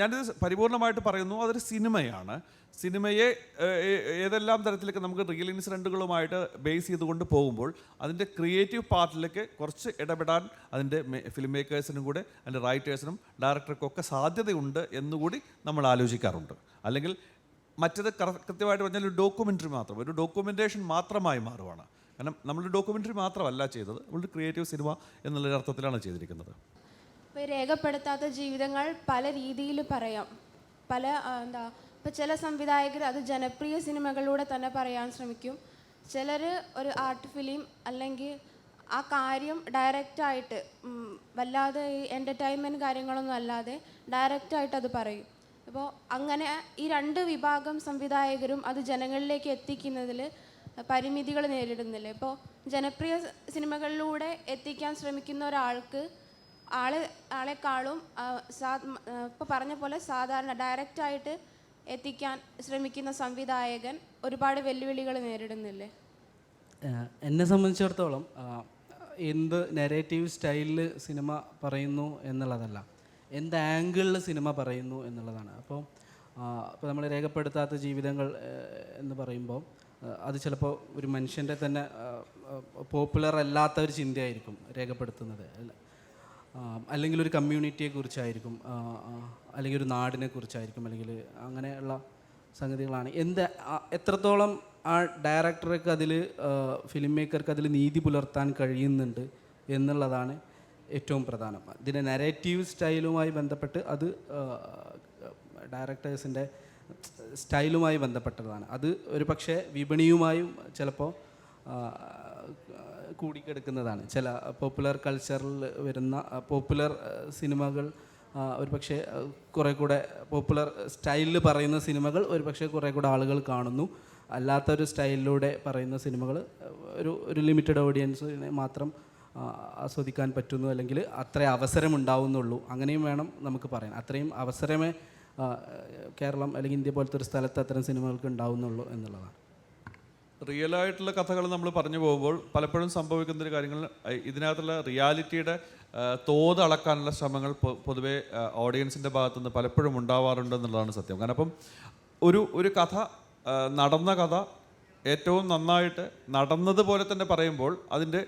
ഞാനിത് പരിപൂർണമായിട്ട് പറയുന്നു, അതൊരു സിനിമയാണ്. സിനിമയെ ഏതെല്ലാം തരത്തിലേക്ക് നമുക്ക് റിയൽ ഇൻസിഡൻറ്റുകളുമായിട്ട് ബേസ് ചെയ്തുകൊണ്ട് പോകുമ്പോൾ അതിൻ്റെ ക്രിയേറ്റീവ് പാർട്ടിലേക്ക് കുറച്ച് ഇടപെടാൻ അതിൻ്റെ ഫിലിം മേക്കേഴ്സിനും കൂടെ അതിൻ്റെ റൈറ്റേഴ്സിനും ഡയറക്ടർക്കും ഒക്കെ സാധ്യതയുണ്ട് എന്നുകൂടി നമ്മൾ ആലോചിക്കാറുണ്ട്. അല്ലെങ്കിൽ മറ്റത് കൃത്യമായിട്ട് പറഞ്ഞാൽ ഒരു ഡോക്യുമെൻ്ററി മാത്രം, ഒരു ഡോക്യുമെൻറ്റേഷൻ മാത്രമായി മാറുവാണ്. കാരണം നമ്മൾ ഡോക്യുമെൻ്ററി മാത്രമല്ല ചെയ്തത്, നമ്മൾ ക്രിയേറ്റീവ് സിനിമ എന്നുള്ള അർത്ഥത്തിലാണ് ചെയ്തിരിക്കുന്നത്. ഇപ്പോൾ രേഖപ്പെടുത്താത്ത ജീവിതങ്ങൾ പല രീതിയിൽ പറയാം. ഇപ്പോൾ ചില സംവിധായകർ അത് ജനപ്രിയ സിനിമകളിലൂടെ തന്നെ പറയാൻ ശ്രമിക്കും. ചിലർ ഒരു ആർട്ട് ഫിലിം അല്ലെങ്കിൽ ആ കാര്യം ഡയറക്റ്റായിട്ട് വല്ലാതെ ഈ എൻ്റർടൈൻമെൻറ്റ് കാര്യങ്ങളൊന്നും അല്ലാതെ ഡയറക്റ്റായിട്ട് അത് പറയും. അപ്പോൾ അങ്ങനെ ഈ രണ്ട് വിഭാഗം സംവിധായകരും അത് ജനങ്ങളിലേക്ക് എത്തിക്കുന്നതിൽ പരിമിതികൾ നേരിടുന്നില്ലേ? ഇപ്പോൾ ജനപ്രിയ സിനിമകളിലൂടെ എത്തിക്കാൻ ശ്രമിക്കുന്ന ഒരാൾക്ക് ആളെക്കാളും ഇപ്പോൾ പറഞ്ഞ പോലെ സാധാരണ ഡയറക്റ്റായിട്ട് എത്തിക്കാൻ ശ്രമിക്കുന്ന സംവിധായകൻ ഒരുപാട് വെല്ലുവിളികൾ നേരിടുന്നില്ലേ? എന്നെ സംബന്ധിച്ചിടത്തോളം എന്ത് നെറേറ്റീവ് സ്റ്റൈലിൽ സിനിമ പറയുന്നു എന്നുള്ളതല്ല, എന്ത് ആംഗിളിൽ സിനിമ പറയുന്നു എന്നുള്ളതാണ്. അപ്പോൾ ഇപ്പോൾ നമ്മൾ രേഖപ്പെടുത്താത്ത ജീവിതങ്ങൾ എന്ന് പറയുമ്പോൾ അത് ചിലപ്പോൾ ഒരു മനുഷ്യൻ്റെ തന്നെ പോപ്പുലർ അല്ലാത്ത ഒരു ചിന്തയായിരിക്കും രേഖപ്പെടുത്തുന്നത്, അല്ലെങ്കിൽ ഒരു കമ്മ്യൂണിറ്റിയെക്കുറിച്ചായിരിക്കും, അല്ലെങ്കിൽ ഒരു നാടിനെ കുറിച്ചായിരിക്കും, അല്ലെങ്കിൽ അങ്ങനെയുള്ള സംഗതികളാണ്. എത്രത്തോളം ആ ഡയറക്ടർക്ക് അതിൽ ഫിലിം മേക്കർക്ക് അതിൽ നീതി പുലർത്താൻ കഴിയുന്നുണ്ട് എന്നുള്ളതാണ് ഏറ്റവും പ്രധാനം. ഇതിൻ്റെ നരേറ്റീവ് സ്റ്റൈലുമായി ബന്ധപ്പെട്ട് അത് ഡയറക്ടേഴ്സിൻ്റെ സ്റ്റൈലുമായി ബന്ധപ്പെട്ടതാണ്. അത് ഒരു പക്ഷേ വിപണിയുമായും ചിലപ്പോൾ കൂടിക്കെടുക്കുന്നതാണ്. ചില പോപ്പുലർ കൾച്ചറിൽ വരുന്ന പോപ്പുലർ സിനിമകൾ ഒരു പക്ഷേ കുറേ കൂടെ പോപ്പുലർ സ്റ്റൈലിൽ പറയുന്ന സിനിമകൾ ഒരു പക്ഷേ കുറേ കൂടെ ആളുകൾ കാണുന്നു. അല്ലാത്തൊരു സ്റ്റൈലിലൂടെ പറയുന്ന സിനിമകൾ ഒരു ലിമിറ്റഡ് ഓഡിയൻസിനെ മാത്രം ആസ്വദിക്കാൻ പറ്റുന്നു, അല്ലെങ്കിൽ അത്ര അവസരം ഉണ്ടാവുന്നുള്ളൂ. അങ്ങനെയും വേണം നമുക്ക് പറയാൻ. അത്രയും അവസരമേ കേരളം അല്ലെങ്കിൽ ഇന്ത്യ പോലത്തെ ഒരു സ്ഥലത്ത് അത്തരം സിനിമകൾക്ക് ഉണ്ടാവുന്നുള്ളൂ എന്നുള്ളതാണ്. റിയലായിട്ടുള്ള കഥകൾ നമ്മൾ പറഞ്ഞു പോകുമ്പോൾ പലപ്പോഴും സംഭവിക്കുന്നൊരു കാര്യങ്ങൾ ഇതിനകത്തുള്ള റിയാലിറ്റിയുടെ തോത് അളക്കാനുള്ള ശ്രമങ്ങൾ പൊതുവെ ഓഡിയൻസിൻ്റെ ഭാഗത്തുനിന്ന് പലപ്പോഴും ഉണ്ടാവാറുണ്ടെന്നുള്ളതാണ് സത്യം. കാരണം അപ്പം ഒരു കഥ നടന്ന കഥ ഏറ്റവും നന്നായിട്ട് നടന്നതുപോലെ തന്നെ പറയുമ്പോൾ അതിൻ്റെ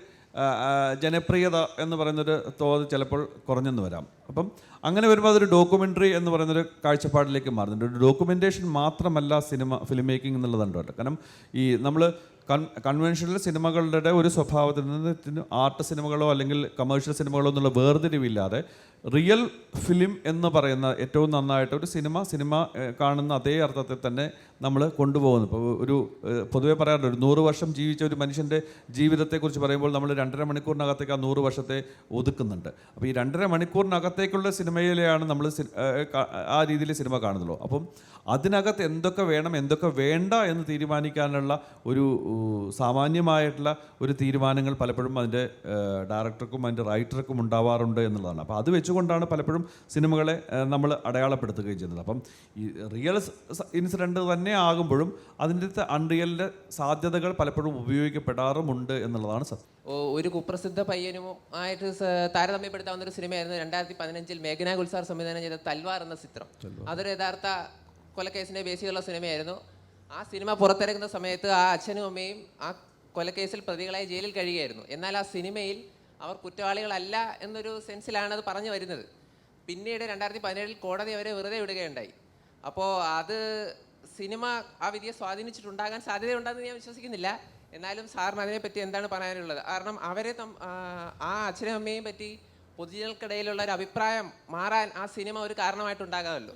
ജനപ്രിയത എന്ന് പറയുന്നൊരു തോത് ചിലപ്പോൾ കുറഞ്ഞെന്ന് വരാം. അപ്പം അങ്ങനെ വരുമ്പോൾ അതൊരു ഡോക്യുമെൻ്ററി എന്ന് പറയുന്നൊരു കാഴ്ചപ്പാടിലേക്ക് മാറുന്നുണ്ട്. ഒരു ഡോക്യുമെൻറ്റേഷൻ മാത്രമല്ല ഫിലിം മേക്കിംഗ് എന്നുള്ളതുണ്ട്. കാരണം ഈ നമ്മൾ കൺവെൻഷണൽ സിനിമകളുടെ ഒരു സ്വഭാവത്തിൽ നിന്ന് ആർട്ട് സിനിമകളോ അല്ലെങ്കിൽ കമേഴ്ഷ്യൽ സിനിമകളോ എന്നുള്ള വേർതിരിവില്ലാതെ റിയൽ ഫിലിം എന്ന് പറയുന്ന ഏറ്റവും നന്നായിട്ട് ഒരു സിനിമ കാണുന്ന അതേ അർത്ഥത്തിൽ തന്നെ നമ്മൾ കൊണ്ടുപോകുന്നു. ഇപ്പോൾ പൊതുവെ പറയാറുണ്ട്, ഒരു 100 വർഷം ജീവിച്ച ഒരു മനുഷ്യൻ്റെ ജീവിതത്തെക്കുറിച്ച് പറയുമ്പോൾ നമ്മൾ 2.5 മണിക്കൂറിനകത്തേക്ക് ആ 100 വർഷത്തെ ഒതുക്കുന്നുണ്ട്. അപ്പോൾ ഈ 2.5 മണിക്കൂറിനകത്തേക്കുള്ള സിനിമയിലെയാണ് നമ്മൾ ആ രീതിയിൽ സിനിമ കാണുന്നുള്ളൂ. അപ്പം അതിനകത്ത് എന്തൊക്കെ വേണം എന്തൊക്കെ വേണ്ട എന്ന് തീരുമാനിക്കാനുള്ള ഒരു സാമാന്യമായിട്ടുള്ള ഒരു തീരുമാനങ്ങൾ പലപ്പോഴും അതിൻ്റെ ഡയറക്ടർക്കും അതിൻ്റെ റൈറ്റർക്കും ഉണ്ടാവാറുണ്ട് എന്നുള്ളതാണ്. അപ്പോൾ അത് വെച്ചുകൊണ്ടാണ് പലപ്പോഴും സിനിമകളെ നമ്മൾ അടയാളപ്പെടുത്തുകയും ചെയ്യുന്നത്. അപ്പം ഈ റിയൽ ഇൻസിഡൻറ്റ് തന്നെ ആകുമ്പോഴും അതിൻ്റെ അൺറിയലിൻ്റെ സാധ്യതകൾ പലപ്പോഴും ഉപയോഗിക്കപ്പെടാറുമുണ്ട് എന്നുള്ളതാണ് സത്യം. ഒരു കുപ്രസിദ്ധ പയ്യനുമായിട്ട് താരതമ്യപ്പെടുത്താവുന്ന ഒരു സിനിമയായിരുന്നു 2015 മേഘ്ന ഗുൽസാർ സംവിധാനം ചെയ്ത തൽവാർ എന്ന ചിത്രം. അതൊരു യഥാർത്ഥ കൊലക്കേസിൻ്റെ ബേസിലുള്ള സിനിമയായിരുന്നു. ആ സിനിമ പുറത്തിറങ്ങുന്ന സമയത്ത് ആ അച്ഛനും അമ്മയും ആ കൊലക്കേസിൽ പ്രതികളായി ജയിലിൽ കഴിയുകയായിരുന്നു. എന്നാൽ ആ സിനിമയിൽ അവർ കുറ്റവാളികളല്ല എന്നൊരു സെൻസിലാണ് അത് പറഞ്ഞു വരുന്നത്. പിന്നീട് 2017 കോടതി അവരെ വെറുതെ വിടുകയുണ്ടായി. അപ്പോൾ അത് സിനിമ ആ വിധിയെ സ്വാധീനിച്ചിട്ടുണ്ടാകാൻ സാധ്യതയുണ്ടെന്ന് ഞാൻ വിശ്വസിക്കുന്നില്ല. എന്നാലും സാറിന് അതിനെപ്പറ്റി എന്താണ് പറയാനുള്ളത്? കാരണം അവരെ ആ അച്ഛനും അമ്മയും പറ്റി പൊതുജനങ്ങൾക്കിടയിലുള്ള ഒരു അഭിപ്രായം മാറാൻ ആ സിനിമ ഒരു കാരണമായിട്ടുണ്ടാകാമല്ലോ.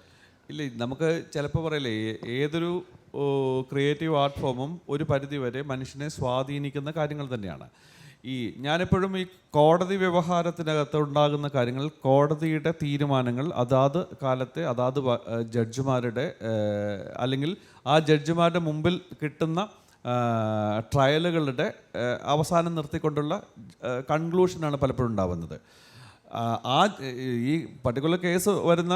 ഇല്ല, നമുക്ക് ചിലപ്പോൾ പറയില്ലേ, ഏതൊരു ക്രിയേറ്റീവ് ആർട്ട് ഫോമും ഒരു പരിധിവരെ മനുഷ്യനെ സ്വാധീനിക്കുന്ന കാര്യങ്ങൾ തന്നെയാണ്. ഞാനെപ്പോഴും ഈ കോടതി വ്യവഹാരത്തിനകത്ത് ഉണ്ടാകുന്ന കാര്യങ്ങൾ, കോടതിയുടെ തീരുമാനങ്ങൾ അതാത് കാലത്തെ അതാത് ജഡ്ജിമാരുടെ അല്ലെങ്കിൽ ആ ജഡ്ജിമാരുടെ മുമ്പിൽ കിട്ടുന്ന ട്രയലുകളുടെ അവസാനം നിർത്തിക്കൊണ്ടുള്ള കൺക്ലൂഷനാണ് പലപ്പോഴും ഉണ്ടാവുന്നത്. ഈ പർട്ടിക്കുലർ കേസ് വരുന്ന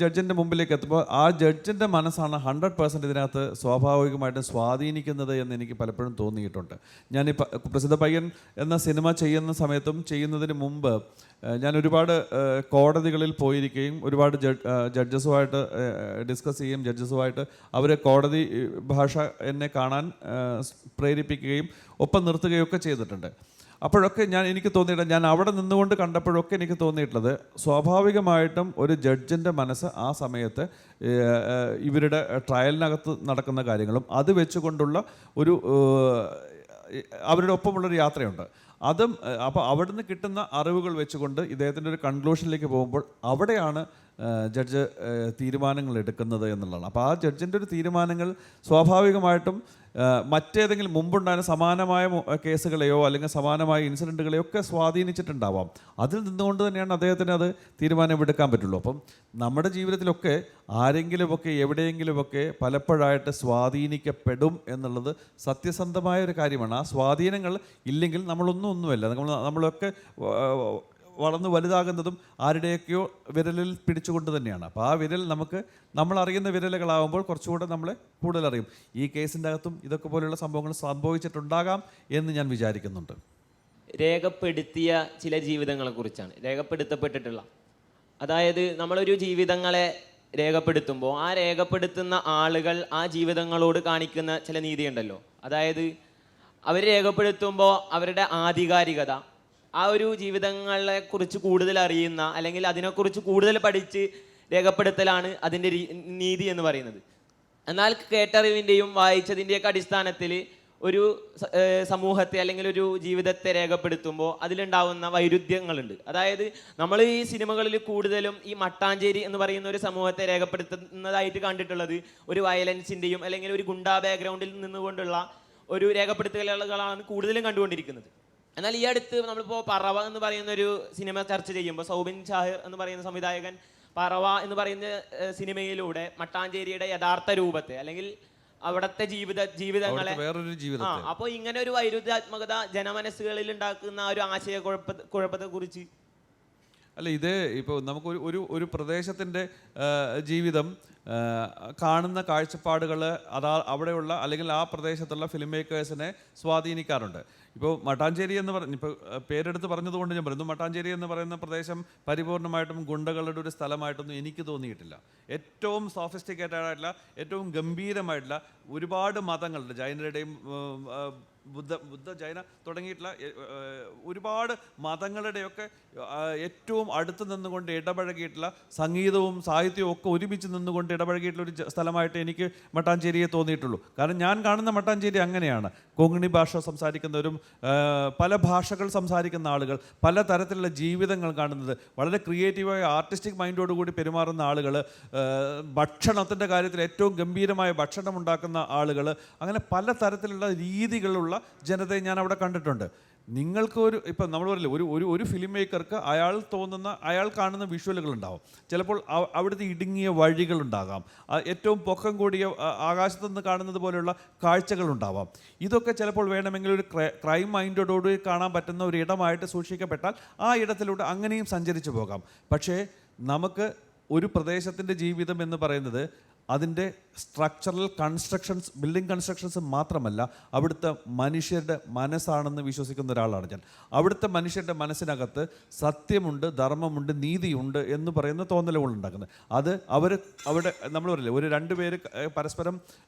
ജഡ്ജിൻ്റെ മുമ്പിലേക്ക് എത്തുമ്പോൾ ആ ജഡ്ജിൻ്റെ മനസ്സാണ് 100% ഇതിനകത്ത് സ്വാഭാവികമായിട്ടും സ്വാധീനിക്കുന്നത് എന്ന് എനിക്ക് പലപ്പോഴും തോന്നിയിട്ടുണ്ട്. ഞാൻ ഈ പ്രസിദ്ധ പയ്യൻ എന്ന സിനിമ ചെയ്യുന്ന സമയത്തും ചെയ്യുന്നതിന് മുമ്പ് ഞാൻ ഒരുപാട് കോടതികളിൽ പോയിരിക്കുകയും ഒരുപാട് ജഡ്ജസുമായിട്ട് ഡിസ്കസ് ചെയ്യുകയും ജഡ്ജസുമായിട്ട് അവരെ കോടതി ഭാഷ എന്നെ കാണാൻ പ്രേരിപ്പിക്കുകയും ഒപ്പം നിർത്തുകയൊക്കെ ചെയ്തിട്ടുണ്ട്. അപ്പോഴൊക്കെ എനിക്ക് തോന്നിയിട്ട്, ഞാൻ അവിടെ നിന്നുകൊണ്ട് കണ്ടപ്പോഴൊക്കെ എനിക്ക് തോന്നിയിട്ടുള്ളത്, സ്വാഭാവികമായിട്ടും ഒരു ജഡ്ജിൻ്റെ മനസ്സ് ആ സമയത്ത് ഇവരുടെ ട്രയലിനകത്ത് നടക്കുന്ന കാര്യങ്ങളും അത് വെച്ചുകൊണ്ടുള്ള അവരുടെ ഒപ്പമുള്ളൊരു യാത്രയുണ്ട്. അതും അപ്പോൾ അവിടെ നിന്ന് കിട്ടുന്ന അറിവുകൾ വെച്ചുകൊണ്ട് ഇദ്ദേഹത്തിൻ്റെ ഒരു കൺക്ലൂഷനിലേക്ക് പോകുമ്പോൾ അവിടെയാണ് ജഡ്ജ് തീരുമാനങ്ങൾ എടുക്കുന്നത് എന്നുള്ളതാണ്. അപ്പോൾ ആ ജഡ്ജിൻ്റെ ഒരു തീരുമാനങ്ങൾ സ്വാഭാവികമായിട്ടും മറ്റേതെങ്കിലും മുമ്പുണ്ടായ സമാനമായ കേസുകളെയോ അല്ലെങ്കിൽ സമാനമായ ഇൻസിഡൻറ്റുകളെയോ ഒക്കെ സ്വാധീനിച്ചിട്ടുണ്ടാവാം. അതിൽ നിന്നുകൊണ്ട് തന്നെയാണ് അദ്ദേഹത്തിന് അത് തീരുമാനമെടുക്കാൻ പറ്റുള്ളൂ. അപ്പം നമ്മുടെ ജീവിതത്തിലൊക്കെ ആരെങ്കിലുമൊക്കെ എവിടെയെങ്കിലുമൊക്കെ പലപ്പോഴായിട്ട് സ്വാധീനിക്കപ്പെടും എന്നുള്ളത് സത്യസന്ധമായ ഒരു കാര്യമാണ്. ആ സ്വാധീനങ്ങൾ ഇല്ലെങ്കിൽ ഒന്നുമല്ല. നമ്മളൊക്കെ വളർന്ന് വലുതാകുന്നതും ആരുടെയൊക്കെയോ വിരലിൽ പിടിച്ചുകൊണ്ട് തന്നെയാണ്. അപ്പോൾ ആ വിരൽ നമ്മൾ അറിയുന്ന വിരലുകളാകുമ്പോൾ കുറച്ചുകൂടെ നമ്മളെ കൂടുതൽ അറിയും. ഈ കേസിൻ്റെ അകത്തും ഇതൊക്കെ പോലെയുള്ള സംഭവങ്ങൾ സംഭവിച്ചിട്ടുണ്ടാകാം എന്ന് ഞാൻ വിചാരിക്കുന്നുണ്ട്. രേഖപ്പെടുത്തിയ ചില ജീവിതങ്ങളെക്കുറിച്ചാണ്, രേഖപ്പെടുത്തപ്പെട്ടിട്ടുള്ള. അതായത് നമ്മളൊരു ജീവിതങ്ങളെ രേഖപ്പെടുത്തുമ്പോൾ ആ രേഖപ്പെടുത്തുന്ന ആളുകൾ ആ ജീവിതങ്ങളോട് കാണിക്കുന്ന ചില നീതിയുണ്ടല്ലോ. അതായത് അവർ രേഖപ്പെടുത്തുമ്പോൾ അവരുടെ ആധികാരികത, ആ ഒരു ജീവിതങ്ങളെക്കുറിച്ച് കൂടുതൽ അറിയുന്ന അല്ലെങ്കിൽ അതിനെക്കുറിച്ച് കൂടുതൽ പഠിച്ച് രേഖപ്പെടുത്തലാണ് അതിൻ്റെ നീതി എന്ന് പറയുന്നത്. എന്നാൽ കേട്ടറിവിൻ്റെയും വായിച്ചതിൻ്റെയൊക്കെ അടിസ്ഥാനത്തിൽ ഒരു സമൂഹത്തെ അല്ലെങ്കിൽ ഒരു ജീവിതത്തെ രേഖപ്പെടുത്തുമ്പോൾ അതിലുണ്ടാവുന്ന വൈരുദ്ധ്യങ്ങളുണ്ട്. അതായത് നമ്മൾ ഈ സിനിമകളിൽ കൂടുതലും ഈ മട്ടാഞ്ചേരി എന്ന് പറയുന്ന ഒരു സമൂഹത്തെ രേഖപ്പെടുത്തുന്നതായിട്ട് കണ്ടിട്ടുള്ളത് ഒരു വയലൻസിൻ്റെയും അല്ലെങ്കിൽ ഒരു ഗുണ്ടാ ബാക്ക്ഗ്രൗണ്ടിൽ നിന്നുകൊണ്ടുള്ള ഒരു രേഖപ്പെടുത്തലുകളാണ് കൂടുതലും കണ്ടുകൊണ്ടിരിക്കുന്നത്. എന്നാൽ ഈ അടുത്ത് നമ്മളിപ്പോൾ പറവ എന്ന് പറയുന്ന ഒരു സിനിമ ചർച്ച ചെയ്യുമ്പോൾ സൗബിൻ ഷാഹിർ എന്ന് പറയുന്ന സംവിധായകൻ പറവ എന്ന് പറയുന്ന സിനിമയിലൂടെ മട്ടാഞ്ചേരിയുടെ യഥാർത്ഥ രൂപത്തെ അല്ലെങ്കിൽ അവിടുത്തെ ജീവിതങ്ങളെ അപ്പോൾ ഇങ്ങനെ ഒരു വൈരുദ്ധ്യാത്മകത ജനമനസ്സുകളിൽ ഉണ്ടാക്കുന്ന ഒരു ആശയക്കുഴപ്പത്തെ കുറിച്ച് അല്ല, ഇത് ഇപ്പോൾ നമുക്ക് ഒരു പ്രദേശത്തിൻ്റെ ജീവിതം കാണുന്ന കാഴ്ചപ്പാടുകൾ അവിടെയുള്ള അല്ലെങ്കിൽ ആ പ്രദേശത്തുള്ള ഫിലിം മേക്കേഴ്സിനെ സ്വാധീനിക്കാറുണ്ട്. ഇപ്പോൾ മട്ടാഞ്ചേരി എന്ന് ഇപ്പോൾ പേരെടുത്ത് പറഞ്ഞതുകൊണ്ട് ഞാൻ പറയുന്നു, മട്ടാഞ്ചേരി എന്ന് പറയുന്ന പ്രദേശം പരിപൂർണമായിട്ടും ഗുണ്ടകളുടെ ഒരു സ്ഥലമായിട്ടൊന്നും എനിക്ക് തോന്നിയിട്ടില്ല. ഏറ്റവും സോഫിസ്റ്റിക്കേറ്റഡ് ആയിട്ടുള്ള ഏറ്റവും ഗംഭീരമായിട്ടുള്ള ഒരുപാട് മതങ്ങളുടെ ജൈനരുടെയും ബുദ്ധ ജൈന തുടങ്ങിയിട്ടുള്ള ഒരുപാട് മതങ്ങളുടെയൊക്കെ ഏറ്റവും അടുത്ത് നിന്നുകൊണ്ട് ഇടപഴകിയിട്ടുള്ള സംഗീതവും സാഹിത്യവും ഒക്കെ ഒരുമിച്ച് നിന്നുകൊണ്ട് ഇടപഴകിയിട്ടുള്ള ഒരു സ്ഥലമായിട്ട് എനിക്ക് മട്ടാഞ്ചേരിയെ തോന്നിയിട്ടുള്ളൂ. കാരണം ഞാൻ കാണുന്ന മട്ടാഞ്ചേരി അങ്ങനെയാണ്. കൊങ്ങിണി ഭാഷ സംസാരിക്കുന്നവരും പല ഭാഷകൾ സംസാരിക്കുന്ന ആളുകൾ, പല തരത്തിലുള്ള ജീവിതങ്ങൾ കാണുന്നത്, വളരെ ക്രിയേറ്റീവായ ആർട്ടിസ്റ്റിക് മൈൻഡോടുകൂടി പെരുമാറുന്ന ആളുകൾ, ഭക്ഷണത്തിൻ്റെ കാര്യത്തിൽ ഏറ്റവും ഗംഭീരമായ ഭക്ഷണം ഉണ്ടാക്കുന്ന ആളുകൾ, അങ്ങനെ പല തരത്തിലുള്ള രീതികളുള്ള ജനതയെ ഞാൻ അവിടെ കണ്ടിട്ടുണ്ട്. നിങ്ങൾക്ക് ഇപ്പം നമ്മൾ പറയില്ലേ, ഒരു ഫിലിം മേക്കർക്ക് അയാൾ കാണുന്ന വിഷ്വലുകൾ ഉണ്ടാവും. ചിലപ്പോൾ അവിടുത്തെ ഇടുങ്ങിയ വഴികളുണ്ടാകാം, ഏറ്റവും പൊക്കം കൂടിയ ആകാശത്തു നിന്ന് കാണുന്നത് പോലെയുള്ള കാഴ്ചകളുണ്ടാവാം. ഇതൊക്കെ ചിലപ്പോൾ വേണമെങ്കിൽ ഒരു ക്രൈം മൈൻഡോടുകൂടി കാണാൻ പറ്റുന്ന ഒരു ഇടമായിട്ട് സൂക്ഷിക്കപ്പെട്ടാൽ ആ ഇടത്തിലൂടെ അങ്ങനെയും സഞ്ചരിച്ചു പോകാം. പക്ഷേ നമുക്ക് ഒരു പ്രദേശത്തിൻ്റെ ജീവിതം എന്ന് പറയുന്നത് അതിൻ്റെ സ്ട്രക്ചറൽ കൺസ്ട്രക്ഷൻസ്, ബിൽഡിംഗ് കൺസ്ട്രക്ഷൻസ് മാത്രമല്ല, അവിടുത്തെ മനുഷ്യരുടെ മനസ്സാണെന്ന് വിശ്വസിക്കുന്ന ഒരാളാണ് ഞാൻ. അവിടുത്തെ മനുഷ്യരുടെ മനസ്സിനകത്ത് സത്യമുണ്ട്, ധർമ്മമുണ്ട്, നീതിയുണ്ട് എന്ന് പറയുന്ന തോന്നലുകൾ ഉണ്ടാക്കുന്നത്. അത് അവിടെ നമ്മൾ പറയില്ലേ, ഒരു രണ്ട് പേര് പരസ്പരം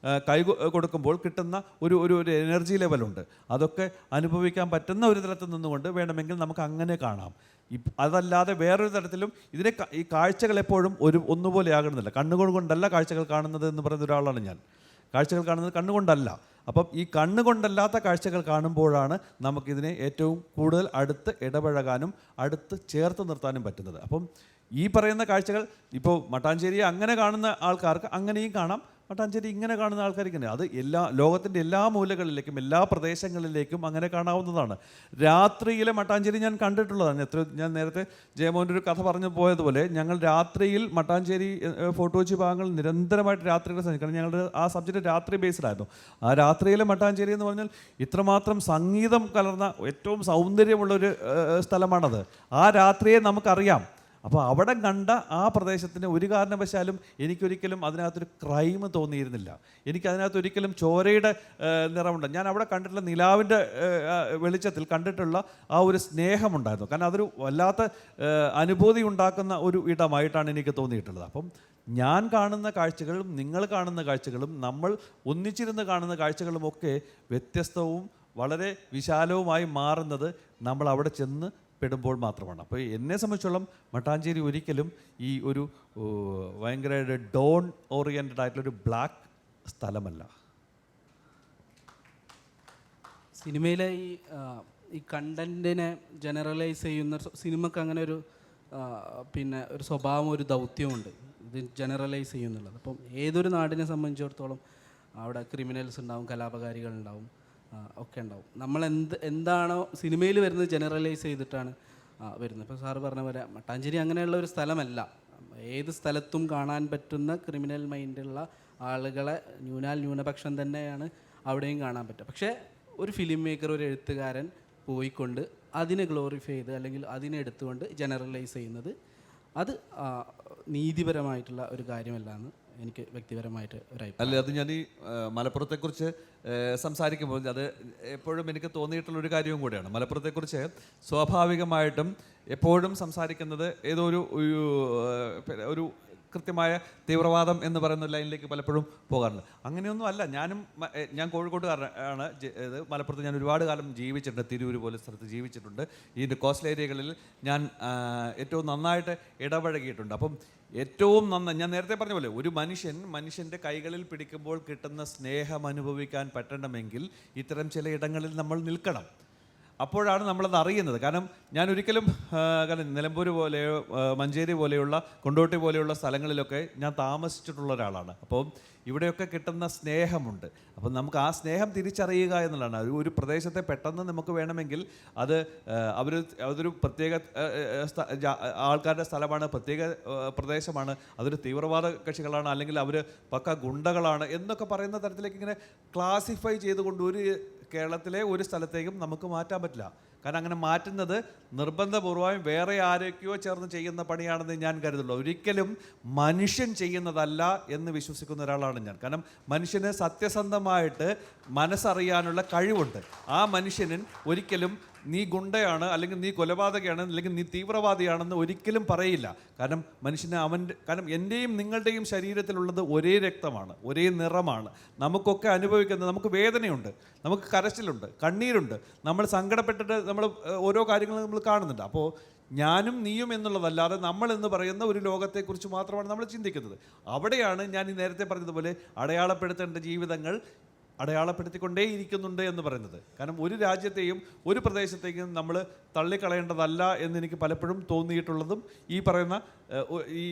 കൈ കൊടുക്കുമ്പോൾ കിട്ടുന്ന ഒരു എനർജി ലെവലുണ്ട്. അതൊക്കെ അനുഭവിക്കാൻ പറ്റുന്ന ഒരു തലത്തിൽ നിന്നുകൊണ്ട് വേണമെങ്കിൽ നമുക്ക് അങ്ങനെ കാണാം. അതല്ലാതെ വേറൊരു തരത്തിലും ഈ കാഴ്ചകൾ എപ്പോഴും ഒന്നുപോലെ ആകണമെന്നില്ല. കണ്ണുകൾ കൊണ്ടല്ല കാഴ്ചകൾ കാണുന്നത് എന്ന് പറയുന്ന ഒരാളാണ് ഞാൻ. കാഴ്ചകൾ കാണുന്നത് കണ്ണുകൊണ്ടല്ല. അപ്പം ഈ കണ്ണുകൊണ്ടല്ലാത്ത കാഴ്ചകൾ കാണുമ്പോഴാണ് നമുക്കിതിനെ ഏറ്റവും കൂടുതൽ അടുത്ത് ഇടപഴകാനും അടുത്ത് ചേർത്ത് നിർത്താനും പറ്റുന്നത്. അപ്പം ഈ പറയുന്ന കാഴ്ചകൾ ഇപ്പോൾ മട്ടാഞ്ചേരിയെ അങ്ങനെ കാണുന്ന ആൾക്കാർക്ക് അങ്ങനെയും കാണാം, മട്ടാഞ്ചേരി ഇങ്ങനെ കാണുന്ന ആൾക്കാർക്ക് അത് ലോകത്തിൻ്റെ എല്ലാ മൂലകളിലേക്കും എല്ലാ പ്രദേശങ്ങളിലേക്കും അങ്ങനെ കാണാവുന്നതാണ്. രാത്രിയിലെ മട്ടാഞ്ചേരി ഞാൻ കണ്ടിട്ടുള്ളതാണ്. ഞാൻ നേരത്തെ ജയമോൻ്റെ ഒരു കഥ പറഞ്ഞു പോയതുപോലെ ഞങ്ങൾ രാത്രിയിൽ മട്ടാഞ്ചേരി ഫോർട്ട് കൊച്ചി ഭാഗങ്ങൾ നിരന്തരമായിട്ട് രാത്രിയുടെ കാരണം ഞങ്ങളുടെ ആ സബ്ജക്റ്റ് രാത്രി ബേസ്ഡ് ആയിരുന്നു. ആ രാത്രിയിലെ മട്ടാഞ്ചേരി എന്ന് പറഞ്ഞാൽ ഇത്രമാത്രം സംഗീതം കലർന്ന ഏറ്റവും സൗന്ദര്യമുള്ളൊരു സ്ഥലമാണത്. ആ രാത്രിയെ നമുക്കറിയാം. അപ്പോൾ അവിടെ കണ്ട ആ പ്രദേശത്തിന് ഒരു കാരണവശാലും എനിക്കൊരിക്കലും അതിനകത്തൊരു ക്രൈം തോന്നിയിരുന്നില്ല. എനിക്കതിനകത്തൊരിക്കലും ചോരയുടെ നിറമുണ്ട്. ഞാൻ അവിടെ കണ്ടിട്ടുള്ള നിലാവിൻ്റെ വെളിച്ചത്തിൽ കണ്ടിട്ടുള്ള ആ ഒരു സ്നേഹമുണ്ടായിരുന്നു. കാരണം അതൊരു വല്ലാത്ത അനുഭൂതി ഉണ്ടാക്കുന്ന ഒരു ഇടമായിട്ടാണ് എനിക്ക് തോന്നിയിട്ടുള്ളത്. അപ്പം ഞാൻ കാണുന്ന കാഴ്ചകളും നിങ്ങൾ കാണുന്ന കാഴ്ചകളും നമ്മൾ ഒന്നിച്ചിരുന്ന് കാണുന്ന കാഴ്ചകളുമൊക്കെ വ്യത്യസ്തവും വളരെ വിശാലവുമായി മാറുന്നത് നമ്മൾ അവിടെ ചെന്ന് പെടുമ്പോൾ മാത്രമാണ്. അപ്പോൾ എന്നെ സംബന്ധിച്ചോളം മട്ടാഞ്ചേരി ഒരിക്കലും ഈ ഒരു ഭയങ്കര ഡോൺ ഓറിയൻറ്റഡ് ആയിട്ടുള്ളൊരു ബ്ലാക്ക് സ്ഥലമല്ല. സിനിമയിലെ ഈ കണ്ടൻറ്റിനെ ജനറലൈസ് ചെയ്യുന്ന സിനിമക്ക് അങ്ങനെ ഒരു പിന്നെ ഒരു സ്വഭാവം, ഒരു ദൗത്യമുണ്ട്. ഇത് ജനറലൈസ് ചെയ്യുന്നുള്ളത്. അപ്പം ഏതൊരു നാടിനെ സംബന്ധിച്ചിടത്തോളം അവിടെ ക്രിമിനൽസ് ഉണ്ടാവും, കലാപകാരികളുണ്ടാവും, ഒക്കെ ഉണ്ടാവും. നമ്മൾ എന്താണോ സിനിമയിൽ വരുന്നത് ജനറലൈസ് ചെയ്തിട്ടാണ് വരുന്നത്. ഇപ്പോൾ സാറ് പറഞ്ഞ പോലെ മട്ടാഞ്ചേരി അങ്ങനെയുള്ള ഒരു സ്ഥലമല്ല. ഏത് സ്ഥലത്തും കാണാൻ പറ്റുന്ന ക്രിമിനൽ മൈൻഡുള്ള ആളുകളെ ന്യൂനപക്ഷം തന്നെയാണ് അവിടെയും കാണാൻ പറ്റുക. പക്ഷേ ഒരു ഫിലിം മേക്കർ, ഒരു എഴുത്തുകാരൻ പോയിക്കൊണ്ട് അതിനെ ഗ്ലോറിഫൈ ചെയ്ത് അല്ലെങ്കിൽ അതിനെ എടുത്തുകൊണ്ട് ജനറലൈസ് ചെയ്യുന്നത് അത് നീതിപരമായിട്ടുള്ള ഒരു കാര്യമല്ല എന്ന് എനിക്ക് വ്യക്തിപരമായിട്ട് ഒരു അഭിപ്രായം. അല്ല, അത് ഞാൻ ഈ മലപ്പുറത്തെക്കുറിച്ച് സംസാരിക്കുമ്പോൾ അത് എപ്പോഴും എനിക്ക് തോന്നിയിട്ടുള്ളൊരു കാര്യവും കൂടെയാണ്. മലപ്പുറത്തെക്കുറിച്ച് സ്വാഭാവികമായിട്ടും എപ്പോഴും സംസാരിക്കുന്നത് ഏതോ ഒരു കൃത്യമായ തീവ്രവാദം എന്ന് പറയുന്ന ലൈനിലേക്ക് പലപ്പോഴും പോകാറുണ്ട്. അങ്ങനെയൊന്നും അല്ല. ഞാൻ കോഴിക്കോട്ടുകാരനാണ്. ഇത് മലപ്പുറത്ത് ഞാൻ ഒരുപാട് കാലം ജീവിച്ചിട്ടുണ്ട്. തിരൂർ പോലെ സ്ഥലത്ത് ജീവിച്ചിട്ടുണ്ട്. ഈ കോസ്റ്റൽ ഏരിയകളിൽ ഞാൻ ഏറ്റവും നന്നായിട്ട് ഇടപഴകിയിട്ടുണ്ട്. അപ്പം ഏറ്റവും ഞാൻ നേരത്തെ പറഞ്ഞ പോലെ ഒരു മനുഷ്യൻ്റെ കൈകളിൽ പിടിക്കുമ്പോൾ കിട്ടുന്ന സ്നേഹം അനുഭവിക്കാൻ പറ്റണമെങ്കിൽ ഇത്തരം ചില ഇടങ്ങളിൽ നമ്മൾ നിൽക്കണം. അപ്പോഴാണ് നമ്മളത് അറിയുന്നത്. കാരണം ഞാൻ ഒരിക്കലും നിലമ്പൂർ പോലെയോ മഞ്ചേരി പോലെയുള്ള കൊണ്ടോട്ടി പോലെയുള്ള സ്ഥലങ്ങളിലൊക്കെ ഞാൻ താമസിച്ചിട്ടുള്ള ഒരാളാണ്. അപ്പോൾ ഇവിടെയൊക്കെ കിട്ടുന്ന സ്നേഹമുണ്ട്. അപ്പം നമുക്ക് ആ സ്നേഹം തിരിച്ചറിയുക എന്നുള്ളതാണ്. ഒരു പ്രദേശത്തെ പെട്ടെന്ന് നമുക്ക് വേണമെങ്കിൽ അതൊരു പ്രത്യേക ആൾക്കാരുടെ സ്ഥലമാണ്, പ്രത്യേക പ്രദേശമാണ്, അതൊരു തീവ്രവാദ കക്ഷികളാണ്, അല്ലെങ്കിൽ അവർ പക്ക ഗുണ്ടകളാണ് എന്നൊക്കെ പറയുന്ന തരത്തിലേക്ക് ഇങ്ങനെ ക്ലാസിഫൈ ചെയ്തുകൊണ്ട് കേരളത്തിലെ ഒരു സ്ഥലത്തേക്കും നമുക്ക് മാറ്റാൻ പറ്റില്ല. കാരണം അങ്ങനെ മാറ്റുന്നത് നിർബന്ധപൂർവ്വം വേറെ ആരൊക്കെയോ ചേർന്ന് ചെയ്യുന്ന പണിയാണെന്ന് ഞാൻ കരുതുള്ളൂ. ഒരിക്കലും മനുഷ്യൻ ചെയ്യുന്നതല്ല എന്ന് വിശ്വസിക്കുന്ന ഒരാളാണ് ഞാൻ. കാരണം മനുഷ്യന് സത്യസന്ധമായിട്ട് മനസ്സറിയാനുള്ള കഴിവുണ്ട്. ആ മനുഷ്യന് ഒരിക്കലും നീ ഗുണ്ടയാണ്, അല്ലെങ്കിൽ നീ കൊലപാതകയാണ്, അല്ലെങ്കിൽ നീ തീവ്രവാദിയാണെന്ന് ഒരിക്കലും പറയില്ല. കാരണം മനുഷ്യന് കാരണം എൻ്റെയും നിങ്ങളുടെയും ശരീരത്തിലുള്ളത് ഒരേ രക്തമാണ്, ഒരേ നിറമാണ്. നമുക്കൊക്കെ അനുഭവിക്കുന്നത്, നമുക്ക് വേദനയുണ്ട്, നമുക്ക് കരച്ചിലുണ്ട്, കണ്ണീരുണ്ട്, നമ്മൾ സങ്കടപ്പെട്ടിട്ട് നമ്മൾ ഓരോ കാര്യങ്ങളും നമ്മൾ കാണുന്നുണ്ട്. അപ്പോൾ ഞാനും നീയും എന്നുള്ളതല്ലാതെ നമ്മൾ എന്ന് പറയുന്ന ഒരു ലോകത്തെക്കുറിച്ച് മാത്രമാണ് നമ്മൾ ചിന്തിക്കുന്നത്. അവിടെയാണ് ഞാൻ ഈ നേരത്തെ പറഞ്ഞതുപോലെ അടയാളപ്പെടുത്തേണ്ട ജീവിതങ്ങൾ അടയാളപ്പെടുത്തിക്കൊണ്ടേയിരിക്കുന്നുണ്ട് എന്ന് പറയുന്നത്. കാരണം ഒരു രാജ്യത്തെയും ഒരു പ്രദേശത്തേക്കും നമ്മൾ തള്ളിക്കളയേണ്ടതല്ല എന്നെനിക്ക് പലപ്പോഴും തോന്നിയിട്ടുള്ളതും ഈ പറയുന്ന ഈ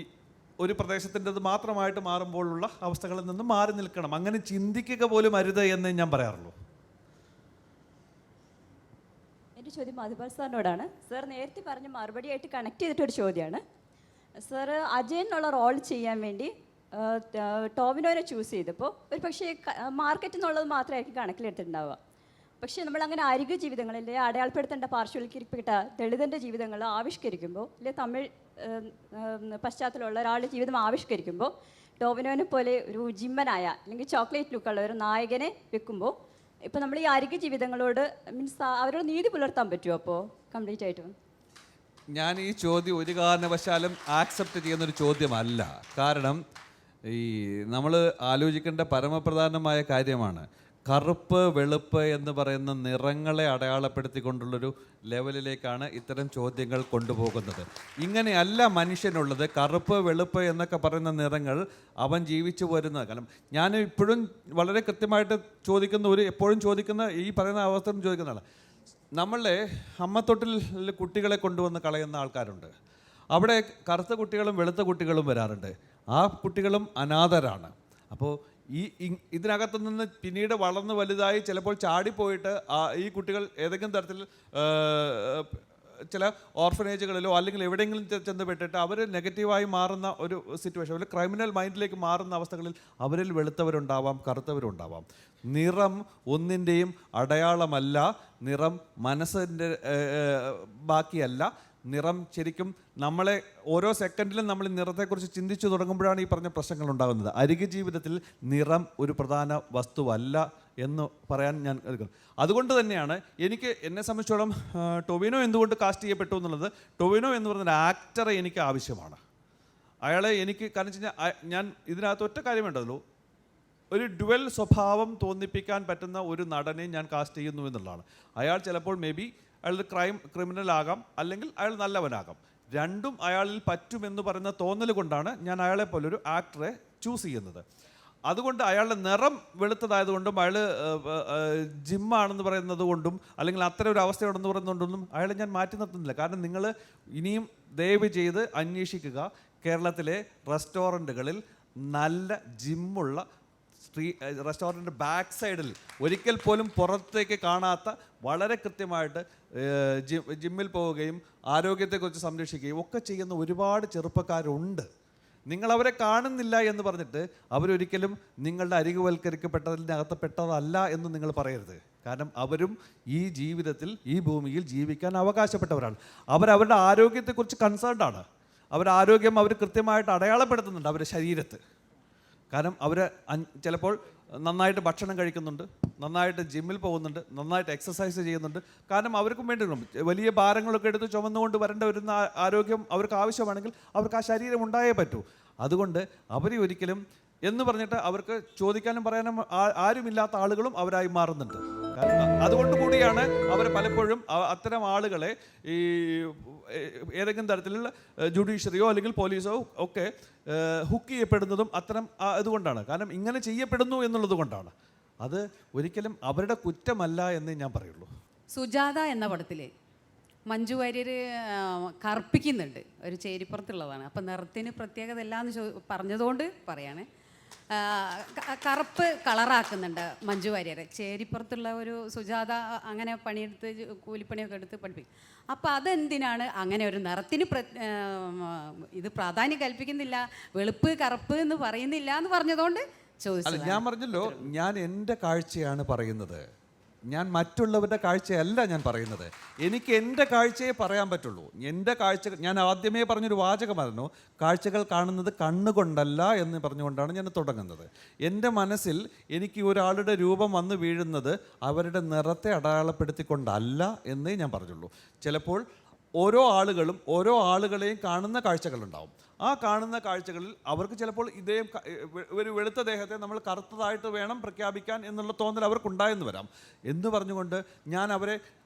ഒരു പ്രദേശത്തിൻ്റെത് മാത്രമായിട്ട് മാറുമ്പോഴുള്ള അവസ്ഥകളിൽ നിന്നും മാറി നിൽക്കണം. അങ്ങനെ ചിന്തിക്കുക പോലും അരുത് എന്ന് ഞാൻ പറയാറുള്ളൂ. എൻ്റെ ചോദ്യം മധുപാൽ സാറിനോടാണ്. സാർ നേരത്തെ പറഞ്ഞ മറുപടിയായിട്ട് കണക്ട് ചെയ്തിട്ടൊരു ചോദ്യമാണ്. സാർ അജയൻ എന്നുള്ള റോൾ ചെയ്യാൻ വേണ്ടി ടോവിനോനെ ചൂസ് ചെയ്തപ്പോൾ ഒരു പക്ഷേ മാർക്കറ്റ് എന്നുള്ളത് മാത്രമായിരിക്കും കണക്കിലെടുത്തിട്ടുണ്ടാവുക. പക്ഷേ നമ്മളങ്ങനെ അരികു ജീവിതങ്ങളിലെ അടയാളപ്പെടുത്തേണ്ട പാർശ്വവൽക്കരിക്കപ്പെട്ട ദളിതൻ്റെ ജീവിതങ്ങൾ ആവിഷ്കരിക്കുമ്പോൾ, അല്ലെങ്കിൽ തമിഴ് പശ്ചാത്തലമുള്ള ഒരാളുടെ ജീവിതം ആവിഷ്കരിക്കുമ്പോൾ ടോവിനോനെ പോലെ ഒരു ജിമ്മനായ അല്ലെങ്കിൽ ചോക്ലേറ്റ് ലുക്കുള്ള ഒരു നായകനെ വെക്കുമ്പോൾ ഇപ്പോൾ നമ്മൾ ഈ അരികു ജീവിതങ്ങളോട് മീൻസ് അവരോട് നീതി പുലർത്താൻ പറ്റുമോ അപ്പോൾ കംപ്ലീറ്റ് ആയിട്ടും? ഞാൻ ഈ ചോദ്യം ഒരു കാരണവശാലും ആക്സെപ്റ്റ് ചെയ്യുന്നൊരു ചോദ്യമല്ല. കാരണം നമ്മൾ ആലോചിക്കേണ്ട പരമപ്രധാനമായ കാര്യമാണ് കറുപ്പ് വെളുപ്പ് എന്ന് പറയുന്ന നിറങ്ങളെ അടയാളപ്പെടുത്തിക്കൊണ്ടുള്ളൊരു ലെവലിലേക്കാണ് ഇത്തരം ചോദ്യങ്ങൾ കൊണ്ടുപോകുന്നത്. ഇങ്ങനെയല്ല മനുഷ്യനുള്ളത്. കറുപ്പ് വെളുപ്പ് എന്നൊക്കെ പറയുന്ന നിറങ്ങൾ അവൻ ജീവിച്ചു വരുന്ന കാരണം ഞാൻ ഇപ്പോഴും വളരെ കൃത്യമായിട്ട് എപ്പോഴും ചോദിക്കുന്ന ഈ പറയുന്ന അവസ്ഥ ചോദിക്കുന്ന ആളാണ്. നമ്മളെ അമ്മത്തൊട്ടിൽ കുട്ടികളെ കൊണ്ടുവന്ന് കളയുന്ന ആൾക്കാരുണ്ട്. അവിടെ കറുത്ത കുട്ടികളും വെളുത്ത കുട്ടികളും വരാറുണ്ട്. ആ കുട്ടികളും അനാഥരാണ്. അപ്പോൾ ഇതിനകത്തു നിന്ന് പിന്നീട് വളർന്ന് വലുതായി ചിലപ്പോൾ ചാടിപ്പോയിട്ട് ഈ കുട്ടികൾ ഏതെങ്കിലും തരത്തിൽ ചില ഓർഫനേജുകളിലോ അല്ലെങ്കിൽ എവിടെയെങ്കിലും ചെന്ന് പെട്ടിട്ട് അവർ നെഗറ്റീവായി മാറുന്ന ഒരു സിറ്റുവേഷൻ, ഒരു ക്രിമിനൽ മൈൻഡിലേക്ക് മാറുന്ന അവസ്ഥകളിൽ അവരിൽ വെളുത്തവരുണ്ടാവാം, കറുത്തവരുണ്ടാവാം. നിറം ഒന്നിൻ്റെയും അടയാളമല്ല. നിറം മനസ്സിൻ്റെ ബാക്കിയല്ല. നിറം ശരിക്കും നമ്മളെ ഓരോ സെക്കൻഡിലും നമ്മൾ നിറത്തെക്കുറിച്ച് ചിന്തിച്ചു തുടങ്ങുമ്പോഴാണ് ഈ പറഞ്ഞ പ്രശ്നങ്ങൾ ഉണ്ടാകുന്നത്. അരികെ ജീവിതത്തിൽ നിറം ഒരു പ്രധാന വസ്തുവല്ല എന്ന് പറയാൻ ഞാൻ എടുക്കുന്നു. അതുകൊണ്ട് തന്നെയാണ് എന്നെ സംബന്ധിച്ചോളം ടൊവിനോ എന്തുകൊണ്ട് കാസ്റ്റ് ചെയ്യപ്പെട്ടു എന്നുള്ളത്, ടൊവിനോ എന്ന് പറയുന്ന ആക്ടറെ എനിക്ക് ആവശ്യമാണ്. അയാളെ എനിക്ക് കാരണം വെച്ച് കഴിഞ്ഞാൽ ഞാൻ ഇതിനകത്ത് ഒറ്റ കാര്യമുണ്ടല്ലോ, ഒരു ഡ്യുവൽ സ്വഭാവം തോന്നിപ്പിക്കാൻ പറ്റുന്ന ഒരു നടനെ ഞാൻ കാസ്റ്റ് ചെയ്യുന്നു എന്നുള്ളതാണ്. അയാൾ ചിലപ്പോൾ അയാൾ ക്രിമിനൽ ആകാം, അല്ലെങ്കിൽ അയാൾ നല്ലവനാകാം. രണ്ടും അയാളിൽ പറ്റുമെന്ന് പറയുന്ന തോന്നൽ കൊണ്ടാണ് ഞാൻ അയാളെ പോലൊരു ആക്ടറെ ചൂസ് ചെയ്യുന്നത്. അതുകൊണ്ട് അയാളുടെ നിറം വെളുത്തതായതുകൊണ്ടും അയാൾ ജിമ്മാണെന്ന് പറയുന്നത് കൊണ്ടും അല്ലെങ്കിൽ അത്തരം ഒരു അവസ്ഥയുണ്ടെന്ന് പറയുന്നതുകൊണ്ടൊന്നും അയാളെ ഞാൻ മാറ്റി നിർത്തുന്നില്ല. കാരണം നിങ്ങൾ ഇനിയും ദയവ് ചെയ്ത് അന്വേഷിക്കുക, കേരളത്തിലെ റെസ്റ്റോറൻറ്റുകളിൽ നല്ല ജിമ്മുള്ള റെസ്റ്റോറൻറ്റ് ബാക്ക് സൈഡിൽ ഒരിക്കൽ പോലും പുറത്തേക്ക് കാണാത്ത വളരെ കൃത്യമായിട്ട് ജിമ്മിൽ പോവുകയും ആരോഗ്യത്തെക്കുറിച്ച് സംരക്ഷിക്കുകയും ഒക്കെ ചെയ്യുന്ന ഒരുപാട് ചെറുപ്പക്കാരുണ്ട്. നിങ്ങളവരെ കാണുന്നില്ല എന്ന് പറഞ്ഞിട്ട് അവരൊരിക്കലും നിങ്ങളുടെ അരികുവൽക്കരിക്കപ്പെട്ടതിനകത്ത് പെട്ടതല്ല എന്ന് നിങ്ങൾ പറയരുത്. കാരണം അവരും ഈ ജീവിതത്തിൽ ഈ ഭൂമിയിൽ ജീവിക്കാൻ അവകാശപ്പെട്ടവരാണ്. അവരവരുടെ ആരോഗ്യത്തെക്കുറിച്ച് കൺസേൺഡ് ആണ്. അവരുടെ ആരോഗ്യം അവർ കൃത്യമായിട്ട് അടയാളപ്പെടുത്തുന്നുണ്ട് അവരുടെ ശരീരത്ത്. കാരണം അവർ ചിലപ്പോൾ നന്നായിട്ട് ഭക്ഷണം കഴിക്കുന്നുണ്ട്, നന്നായിട്ട് ജിമ്മിൽ പോകുന്നുണ്ട്, നന്നായിട്ട് എക്സസൈസ് ചെയ്യുന്നുണ്ട്. കാരണം അവർക്കും വേണ്ടി വലിയ ഭാരങ്ങളൊക്കെ എടുത്ത് ചുമന്നുകൊണ്ട് വരുന്ന ആരോഗ്യം അവർക്ക് ആവശ്യമാണെങ്കിൽ അവർക്ക് ആ ശരീരം ഉണ്ടായേ പറ്റൂ. അതുകൊണ്ട് അവരെ ഒരിക്കലും എന്ന് പറഞ്ഞിട്ട് അവർക്ക് ചോദിക്കാനും പറയാനും ആരുമില്ലാത്ത ആളുകളും അവരായി മാറുന്നുണ്ട്. കാരണം അതുകൊണ്ട് കൂടിയാണ് അവർ പലപ്പോഴും അത്തരം ആളുകളെ ഈ ഏതെങ്കിലും തരത്തിലുള്ള ജുഡീഷ്യറിയോ അല്ലെങ്കിൽ പോലീസോ ഒക്കെ ഹുക്ക് ചെയ്യപ്പെടുന്നതും അത്തരം ഇതുകൊണ്ടാണ്. കാരണം ഇങ്ങനെ ചെയ്യപ്പെടുന്നു എന്നുള്ളത് കൊണ്ടാണ്. അത് ഒരിക്കലും അവരുടെ കുറ്റമല്ല എന്നേ ഞാൻ പറയുള്ളൂ. സുജാത എന്ന പടത്തിൽ മഞ്ജു വാര്യർ കറുപ്പിക്കുന്നുണ്ട്, ഒരു ചേരിപ്പുറത്തുള്ളതാണ്. അപ്പം നിറത്തിന് പ്രത്യേകത എല്ലാന്ന് പറഞ്ഞതുകൊണ്ട് പറയാണ്. കറുപ്പ് കളറാക്കുന്നുണ്ട് മഞ്ജു വാര്യർ. ചേരിപ്പുറത്തുള്ള ഒരു സുജാത അങ്ങനെ പണിയെടുത്ത് കൂലിപ്പണിയൊക്കെ എടുത്ത് പഠിപ്പിക്കും. അപ്പോൾ അതെന്തിനാണ് അങ്ങനെ ഒരു നിറത്തിന് ഇത് പ്രാധാന്യം കൽപ്പിക്കുന്നില്ല, വെളുപ്പ് കറുപ്പ് എന്ന് പറയുന്നില്ല എന്ന് പറഞ്ഞതുകൊണ്ട് ചോദിച്ചു. ഞാൻ പറഞ്ഞല്ലോ, ഞാൻ എൻ്റെ കാഴ്ചയാണ് പറയുന്നത്, ഞാൻ മറ്റുള്ളവരുടെ കാഴ്ചയല്ല ഞാൻ പറയുന്നത്. എനിക്ക് എൻ്റെ കാഴ്ചയെ പറയാൻ പറ്റുള്ളൂ. എൻ്റെ കാഴ്ച ഞാൻ ആദ്യമേ പറഞ്ഞൊരു വാചകമായിരുന്നു, കാഴ്ചകൾ കാണുന്നത് കണ്ണുകൊണ്ടല്ല എന്ന് പറഞ്ഞുകൊണ്ടാണ് ഞാൻ തുടങ്ങുന്നത്. എൻ്റെ മനസ്സിൽ എനിക്ക് ഒരാളുടെ രൂപം വന്ന് വീഴുന്നത് അവരുടെ നിറത്തെ അടയാളപ്പെടുത്തിക്കൊണ്ടല്ല എന്നേ ഞാൻ പറഞ്ഞുള്ളൂ. ചിലപ്പോൾ ഓരോ ആളുകളും ഓരോ ആളുകളെയും കാണുന്ന കാഴ്ചകളുണ്ടാവും. ആ കാണുന്ന കാഴ്ചകളിൽ അവർക്ക് ചിലപ്പോൾ ഇതേ ഒരു വെളുത്ത ദേഹത്തെ നമ്മൾ കറുത്തതായിട്ട് വേണം പ്രഖ്യാപിക്കാൻ എന്നുള്ള തോന്നൽ അവർക്കുണ്ടായെന്ന് വരാം. എന്ന് പറഞ്ഞുകൊണ്ട് ഞാൻ അവരെ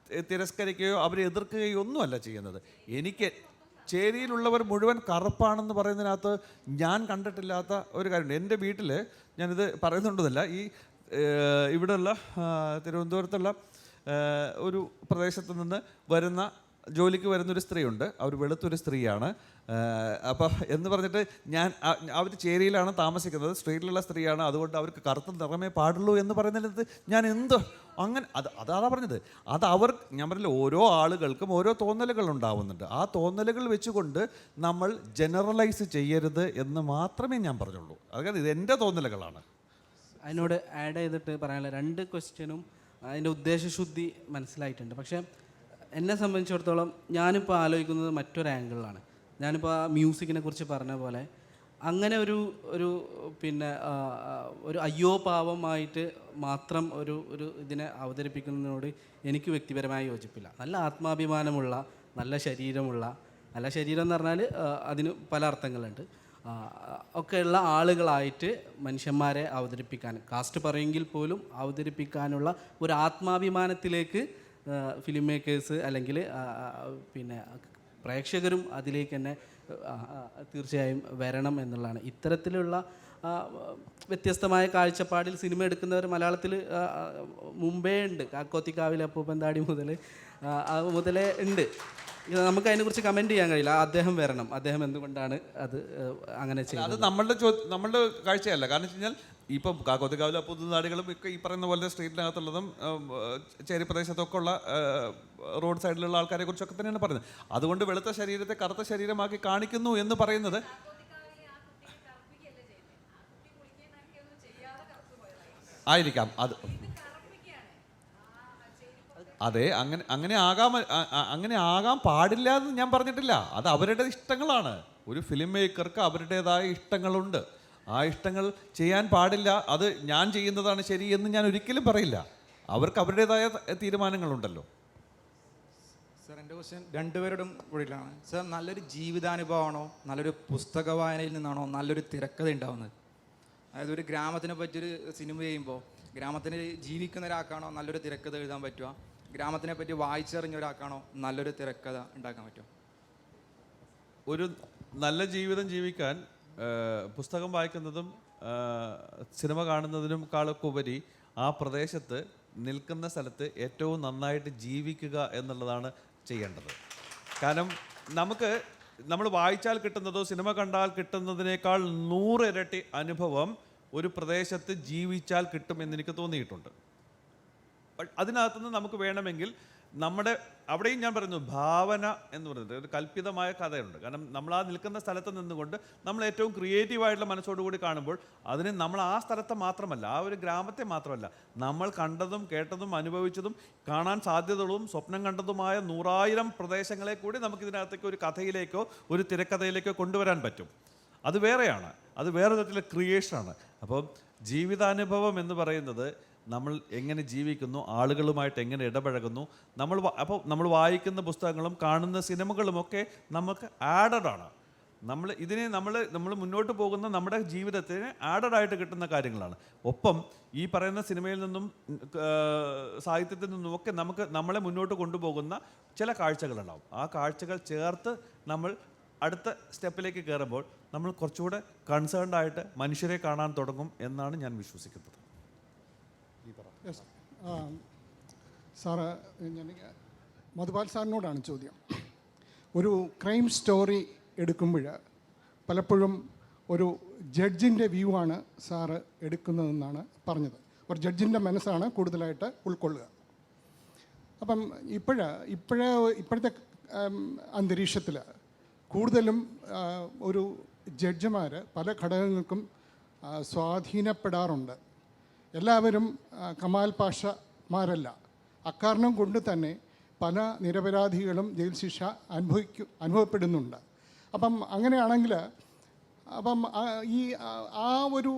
തിരസ്കരിക്കുകയോ അവരെ എതിർക്കുകയോ ഒന്നുമല്ല ചെയ്യുന്നത്. എനിക്ക് ചേരിയിലുള്ളവർ മുഴുവൻ കറുപ്പാണെന്ന് പറയുന്നതിനകത്ത് ഞാൻ കണ്ടിട്ടില്ലാത്ത ഒരു കാര്യമുണ്ട്. എൻ്റെ വീട്ടിൽ ഞാനിത് പറയുന്നുണ്ടെന്നല്ല, ഈ ഇവിടെയുള്ള തിരുവനന്തപുരത്തുള്ള ഒരു പ്രദേശത്ത് നിന്ന് ജോലിക്ക് വരുന്നൊരു സ്ത്രീയുണ്ട്. അവർ വെളുത്തൊരു സ്ത്രീയാണ്. അപ്പോൾ എന്ന് പറഞ്ഞിട്ട് അവർ ചേരിയിലാണ് താമസിക്കുന്നത്, സ്ട്രീറ്റിലുള്ള സ്ത്രീയാണ്, അതുകൊണ്ട് അവർക്ക് കറുത്ത നിറമേ പാടുള്ളൂ എന്ന് പറയുന്നത് ഞാൻ അങ്ങനെ അതാ പറഞ്ഞത്. ഞാൻ പറഞ്ഞില്ല, ഓരോ ആളുകൾക്കും ഓരോ തോന്നലുകൾ ഉണ്ടാവുന്നുണ്ട്. ആ തോന്നലുകൾ വെച്ചുകൊണ്ട് നമ്മൾ ജനറലൈസ് ചെയ്യരുത് എന്ന് മാത്രമേ ഞാൻ പറഞ്ഞുള്ളൂ. അതായത് ഇത് എൻ്റെ തോന്നലുകളാണ്. അതിനോട് ആഡ് ചെയ്തിട്ട് പറയാനുള്ള 2 ക്വസ്റ്റ്യനും അതിൻ്റെ ഉദ്ദേശശുദ്ധി മനസ്സിലായിട്ടുണ്ട്. പക്ഷേ എന്നെ സംബന്ധിച്ചിടത്തോളം ഞാനിപ്പോൾ ആലോചിക്കുന്നത് മറ്റൊരു ആംഗിളിലാണ്. ഞാനിപ്പോൾ ആ മ്യൂസിക്കിനെ കുറിച്ച് പറഞ്ഞ പോലെ അങ്ങനെ ഒരു പിന്നെ ഒരു അയ്യോ പാവമായിട്ട് മാത്രം ഒരു ഇതിനെ അവതരിപ്പിക്കുന്നതിനോട് എനിക്ക് വ്യക്തിപരമായി യോജിപ്പില്ല. നല്ല ആത്മാഭിമാനമുള്ള, നല്ല ശരീരമുള്ള, നല്ല ശരീരം എന്ന് പറഞ്ഞാൽ അതിന് പല അർത്ഥങ്ങളുണ്ട്, ഒക്കെയുള്ള ആളുകളായിട്ട് മനുഷ്യന്മാരെ അവതരിപ്പിക്കാൻ, കാസ്റ്റ് പറയുമെങ്കിൽ പോലും അവതരിപ്പിക്കാനുള്ള ഒരു ആത്മാഭിമാനത്തിലേക്ക് ഫിലിം മേക്കേഴ്സ് അല്ലെങ്കിൽ പിന്നെ പ്രേക്ഷകരും അതിലേക്ക് തന്നെ തീർച്ചയായും വരണം എന്നുള്ളതാണ്. ഇത്തരത്തിലുള്ള വ്യത്യസ്തമായ കാഴ്ചപ്പാടിൽ സിനിമ എടുക്കുന്നവർ മലയാളത്തിൽ മുമ്പേ ഉണ്ട്. കാക്കോത്തിക്കാവിലെ അപ്പൂപ്പന്താടി മുതലേ ഉണ്ട്. നമുക്ക് അതിനെക്കുറിച്ച് കമൻറ്റ് ചെയ്യാൻ കഴിയില്ല. അദ്ദേഹം വരണം, അദ്ദേഹം എന്തുകൊണ്ടാണ് അത് അങ്ങനെ ചെയ്യുന്നത്? അത് നമ്മളുടെ കാഴ്ചയല്ല. കാരണം വെച്ച് കഴിഞ്ഞാൽ ഇപ്പം കാക്കോത്തിക്കാവിലെ പുതുനാടുകളും ഒക്കെ ഈ പറയുന്ന പോലെ സ്ട്രീറ്റിനകത്തുള്ളതും ചേരി പ്രദേശത്തൊക്കെ ഉള്ള റോഡ് സൈഡിലുള്ള ആൾക്കാരെ കുറിച്ചൊക്കെ തന്നെയാണ് പറയുന്നത്. അതുകൊണ്ട് വെളുത്ത ശരീരത്തെ കറുത്ത ശരീരമാക്കി കാണിക്കുന്നു എന്ന് പറയുന്നത് ആയിരിക്കാം. അതെ, അങ്ങനെ ആകാൻ പാടില്ല എന്ന് ഞാൻ പറഞ്ഞിട്ടില്ല. അത് അവരുടെ ഇഷ്ടങ്ങളാണ്. ഒരു ഫിലിം മേക്കർക്ക് അവരുടേതായ ഇഷ്ടങ്ങളുണ്ട്. ആ ഇഷ്ടങ്ങൾ ചെയ്യാൻ പാടില്ല, അത് ഞാൻ ചെയ്യുന്നതാണ് ശരി എന്ന് ഞാൻ ഒരിക്കലും പറയില്ല. അവർക്ക് അവരുടേതായ തീരുമാനങ്ങളുണ്ടല്ലോ. സാർ, എൻ്റെ ക്വസ്റ്റ്യൻ രണ്ടുപേരോടും കൂടിയിട്ടാണ്. സാർ, നല്ലൊരു ജീവിതാനുഭവമാണോ, നല്ലൊരു പുസ്തക വായനയിൽ നിന്നാണോ നല്ലൊരു തിരക്കഥ ഉണ്ടാവുന്നത്? അതായത് ഒരു ഗ്രാമത്തിനെ പറ്റിയൊരു സിനിമ ചെയ്യുമ്പോൾ ഗ്രാമത്തിന് ജീവിക്കുന്ന ഒരാൾക്കാണോ നല്ലൊരു തിരക്കഥ എഴുതാൻ പറ്റുക? ഗ്രാമത്തിനെ പറ്റി വായിച്ചറിഞ്ഞ ഒരാൾക്കാണോ നല്ലൊരു തിരക്കഥ ഉണ്ടാക്കാൻ പറ്റുമോ? ഒരു നല്ല ജീവിതം ജീവിക്കാൻ പുസ്തകം വായിക്കുന്നതും സിനിമ കാണുന്നതിനേക്കാളൊക്കെ ഉപരി ആ പ്രദേശത്ത് നിൽക്കുന്ന സ്ഥലത്ത് ഏറ്റവും നന്നായിട്ട് ജീവിക്കുക എന്നുള്ളതാണ് ചെയ്യേണ്ടത്. കാരണം നമ്മൾ വായിച്ചാൽ കിട്ടുന്നതോ സിനിമ കണ്ടാൽ കിട്ടുന്നതിനേക്കാൾ 100 ഇരട്ടി അനുഭവം ഒരു പ്രദേശത്ത് ജീവിച്ചാൽ കിട്ടുമെന്ന് എനിക്ക് തോന്നിയിട്ടുണ്ട്. അതിനകത്തുനിന്ന് നമുക്ക് വേണമെങ്കിൽ അവിടെയും ഞാൻ പറയുന്നു, ഭാവന എന്ന് പറയുന്നത് ഒരു കൽപ്പിതമായ കഥയുണ്ട്. കാരണം നമ്മൾ ആ നിൽക്കുന്ന സ്ഥലത്ത് നിന്നുകൊണ്ട് നമ്മൾ ഏറ്റവും ക്രിയേറ്റീവായിട്ടുള്ള മനസ്സോടുകൂടി കാണുമ്പോൾ അതിന് നമ്മൾ ആ സ്ഥലത്തെ മാത്രമല്ല, ആ ഒരു ഗ്രാമത്തെ മാത്രമല്ല, നമ്മൾ കണ്ടതും കേട്ടതും അനുഭവിച്ചതും കാണാൻ സാധ്യതകളും സ്വപ്നം കണ്ടതുമായ 100,000 പ്രദേശങ്ങളെ കൂടി നമുക്കിതിനകത്തേക്ക് ഒരു കഥയിലേക്കോ ഒരു തിരക്കഥയിലേക്കോ കൊണ്ടുവരാൻ പറ്റും. അത് വേറെയാണ്, അത് വേറെ തരത്തിലുള്ള ക്രിയേഷനാണ്. അപ്പോൾ ജീവിതാനുഭവം എന്ന് പറയുന്നത് നമ്മൾ എങ്ങനെ ജീവിക്കുന്നു, ആളുകളുമായിട്ട് എങ്ങനെ ഇടപഴകുന്നു, നമ്മൾ വായിക്കുന്ന പുസ്തകങ്ങളും കാണുന്ന സിനിമകളുമൊക്കെ നമുക്ക് ആഡഡാണ്. നമ്മൾ മുന്നോട്ട് പോകുന്ന നമ്മുടെ ജീവിതത്തിന് ആഡഡായിട്ട് കിട്ടുന്ന കാര്യങ്ങളാണ്. ഒപ്പം ഈ പറയുന്ന സിനിമയിൽ നിന്നും സാഹിത്യത്തിൽ നിന്നുമൊക്കെ നമ്മളെ മുന്നോട്ട് കൊണ്ടുപോകുന്ന ചില കാഴ്ചകളുണ്ടാവും. ആ കാഴ്ചകൾ ചേർത്ത് നമ്മൾ അടുത്ത സ്റ്റെപ്പിലേക്ക് കയറുമ്പോൾ നമ്മൾ കുറച്ചുകൂടെ കൺസേൺഡ് ആയിട്ട് മനുഷ്യരെ കാണാൻ തുടങ്ങും എന്നാണ് ഞാൻ വിശ്വസിക്കുന്നത്. സാറ്, ഞാൻ മധുപാൽ സാറിനോടാണ് ചോദ്യം. ഒരു ക്രൈം സ്റ്റോറി എടുക്കുമ്പോൾ പലപ്പോഴും ഒരു ജഡ്ജിൻ്റെ വ്യൂ ആണ് സാറ് എടുക്കുന്നതെന്നാണ് പറഞ്ഞത്. ഒരു ജഡ്ജിൻ്റെ മനസ്സാണ് കൂടുതലായിട്ട് ഉൾക്കൊള്ളുക. അപ്പം ഇപ്പോഴത്തെ അന്തരീക്ഷത്തിൽ കൂടുതലും ഒരു ജഡ്ജിമാർ പല ഘടകങ്ങൾക്കും സ്വാധീനപ്പെടാറുണ്ട്. എല്ലാവരും കമാൽ പാഷമാരല്ല. അക്കാരണം കൊണ്ട് തന്നെ പല നിരപരാധികളും ജയിൽ ശിക്ഷ അനുഭവപ്പെടുന്നുണ്ട്. അപ്പം അങ്ങനെയാണെങ്കിൽ ആ ഒരു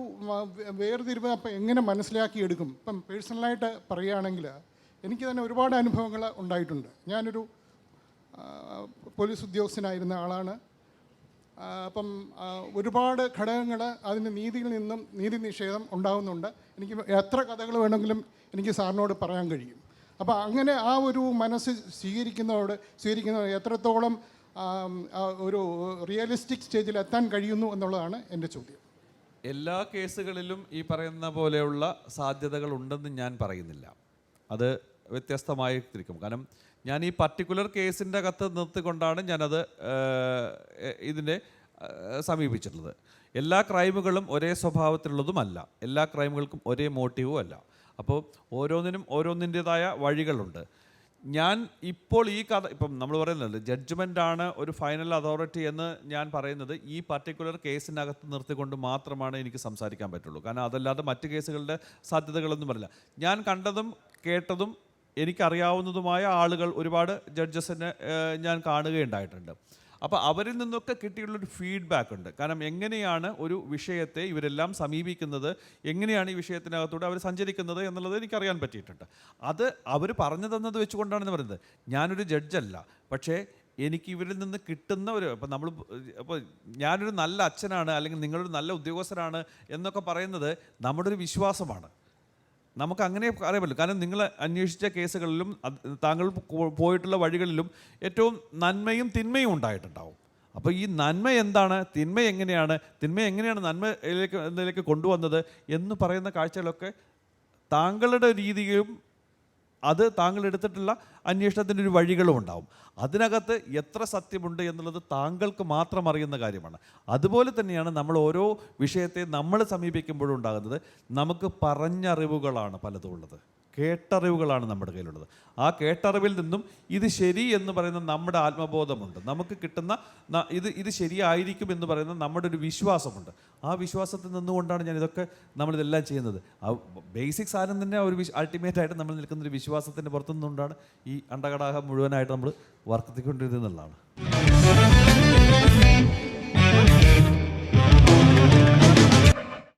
വേർതിരിവ് അപ്പം എങ്ങനെ മനസ്സിലാക്കിയെടുക്കും? ഇപ്പം പേഴ്സണലായിട്ട് പറയുകയാണെങ്കിൽ എനിക്ക് തന്നെ ഒരുപാട് അനുഭവങ്ങൾ ഉണ്ടായിട്ടുണ്ട്. ഞാനൊരു പോലീസ് ഉദ്യോഗസ്ഥനായിരുന്ന ആളാണ്. അപ്പം ഒരുപാട് ഘടകങ്ങൾ അതിന് നീതിയിൽ നിന്നും നീതി നിഷേധം ഉണ്ടാകുന്നുണ്ട്. എനിക്ക് എത്ര കഥകൾ വേണമെങ്കിലും എനിക്ക് സാറിനോട് പറയാൻ കഴിയും. അപ്പോൾ അങ്ങനെ ആ ഒരു മനസ്സ് സ്വീകരിക്കുന്നതോട് എത്രത്തോളം ഒരു റിയലിസ്റ്റിക് സ്റ്റേജിൽ എത്താൻ കഴിയുന്നു എന്നുള്ളതാണ് എൻ്റെ ചോദ്യം. എല്ലാ കേസുകളിലും ഈ പറയുന്ന പോലെയുള്ള സാധ്യതകൾ ഉണ്ടെന്ന് ഞാൻ പറയുന്നില്ല. അത് വ്യത്യസ്തമായിരിക്കും. കാരണം ഞാൻ ഈ പർട്ടിക്കുലർ കേസിൻ്റെ അകത്ത് നിർത്തിക്കൊണ്ടാണ് ഞാനത് ഇതിനെ സമീപിച്ചിട്ടുള്ളത്. എല്ലാ ക്രൈമുകളും ഒരേ സ്വഭാവത്തിലുള്ളതുമല്ല, എല്ലാ ക്രൈമുകൾക്കും ഒരേ മോട്ടീവും അല്ല. അപ്പോൾ ഓരോന്നിൻ്റെതായ വഴികളുണ്ട്. ഞാൻ ഇപ്പോൾ ഈ കഥ ഇപ്പം നമ്മൾ പറയുന്നത് ജഡ്ജ്മെൻ്റാണ് ഒരു ഫൈനൽ അതോറിറ്റി എന്ന് ഞാൻ പറയുന്നത് ഈ പർട്ടിക്കുലർ കേസിനകത്ത് നിർത്തിക്കൊണ്ട് മാത്രമാണ് എനിക്ക് സംസാരിക്കാൻ പറ്റുള്ളൂ. കാരണം അതല്ലാതെ മറ്റ് കേസുകളുടെ സാധ്യതകളൊന്നും പറയില്ല. ഞാൻ കണ്ടതും കേട്ടതും എനിക്കറിയാവുന്നതുമായ ആളുകൾ ഒരുപാട് ജഡ്ജസിനെ ഞാൻ കാണുകയുണ്ടായിട്ടുണ്ട്. അപ്പോൾ അവരിൽ നിന്നൊക്കെ കിട്ടിയുള്ളൊരു ഫീഡ്ബാക്ക് ഉണ്ട്. കാരണം എങ്ങനെയാണ് ഒരു വിഷയത്തെ ഇവരെല്ലാം സമീപിക്കുന്നത്, എങ്ങനെയാണ് ഈ വിഷയത്തിനകത്തൂടെ അവർ സഞ്ചരിക്കുന്നത് എന്നുള്ളത് എനിക്കറിയാൻ പറ്റിയിട്ടുണ്ട്. അത് അവർ പറഞ്ഞു തന്നത് വെച്ചുകൊണ്ടാണെന്ന് പറയുന്നത്. ഞാനൊരു ജഡ്ജല്ല, പക്ഷേ എനിക്ക് ഇവരിൽ നിന്ന് കിട്ടുന്ന അപ്പോൾ ഞാനൊരു നല്ല അച്ഛനാണ് അല്ലെങ്കിൽ നിങ്ങളൊരു നല്ല ഉദ്യോഗസ്ഥരാണ് എന്നൊക്കെ പറയുന്നത് നമ്മുടെ ഒരു വിശ്വാസമാണ്. നമുക്ക് അങ്ങനെ അറിയാൻ പറ്റില്ല. കാരണം നിങ്ങൾ അന്വേഷിച്ച കേസുകളിലും താങ്കൾ പോയിട്ടുള്ള വഴികളിലും ഏറ്റവും നന്മയും തിന്മയും ഉണ്ടായിട്ടുണ്ടാവും. അപ്പോൾ ഈ നന്മ എന്താണ്, തിന്മ എങ്ങനെയാണ് നന്മയിലേക്ക് കൊണ്ടുവന്നത് എന്ന് പറയുന്ന കാഴ്ചകളൊക്കെ താങ്കളുടെ രീതിയും അത് താങ്കൾ എടുത്തിട്ടുള്ള അന്വേഷണത്തിൻ്റെ ഒരു വഴികളും ഉണ്ടാവും. അതിനകത്ത് എത്ര സത്യമുണ്ട് എന്നുള്ളത് താങ്കൾക്ക് മാത്രം അറിയുന്ന കാര്യമാണ്. അതുപോലെ തന്നെയാണ് നമ്മൾ ഓരോ വിഷയത്തെ നമ്മൾ സമീപിക്കുമ്പോഴും ഉണ്ടാകുന്നത്. നമുക്ക് പറഞ്ഞറിവുകളാണ് പലതും ഉള്ളത്, കേട്ടറിവുകളാണ് നമ്മുടെ കയ്യിലുള്ളത്. ആ കേട്ടറിവിൽ നിന്നും ഇത് ശരി എന്ന് പറയുന്ന നമ്മുടെ ആത്മബോധമുണ്ട്. നമുക്ക് കിട്ടുന്ന ഇത് ശരിയായിരിക്കും എന്ന് പറയുന്ന നമ്മുടെ ഒരു വിശ്വാസമുണ്ട്. ആ വിശ്വാസത്തിൽ നിന്നുകൊണ്ടാണ് ഞാനിതൊക്കെ നമ്മളിതെല്ലാം ചെയ്യുന്നത്. ആ ബേസിക് സാധനം തന്നെ ഒരു അൾട്ടിമേറ്റായിട്ട് നമ്മൾ നിൽക്കുന്നൊരു വിശ്വാസത്തിൻ്റെ പുറത്തുനിന്നുകൊണ്ടാണ് ഈ അണ്ടകടാഹം മുഴുവനായിട്ട് നമ്മൾ വർത്തിക്കൊണ്ടിരുന്നതാണ്.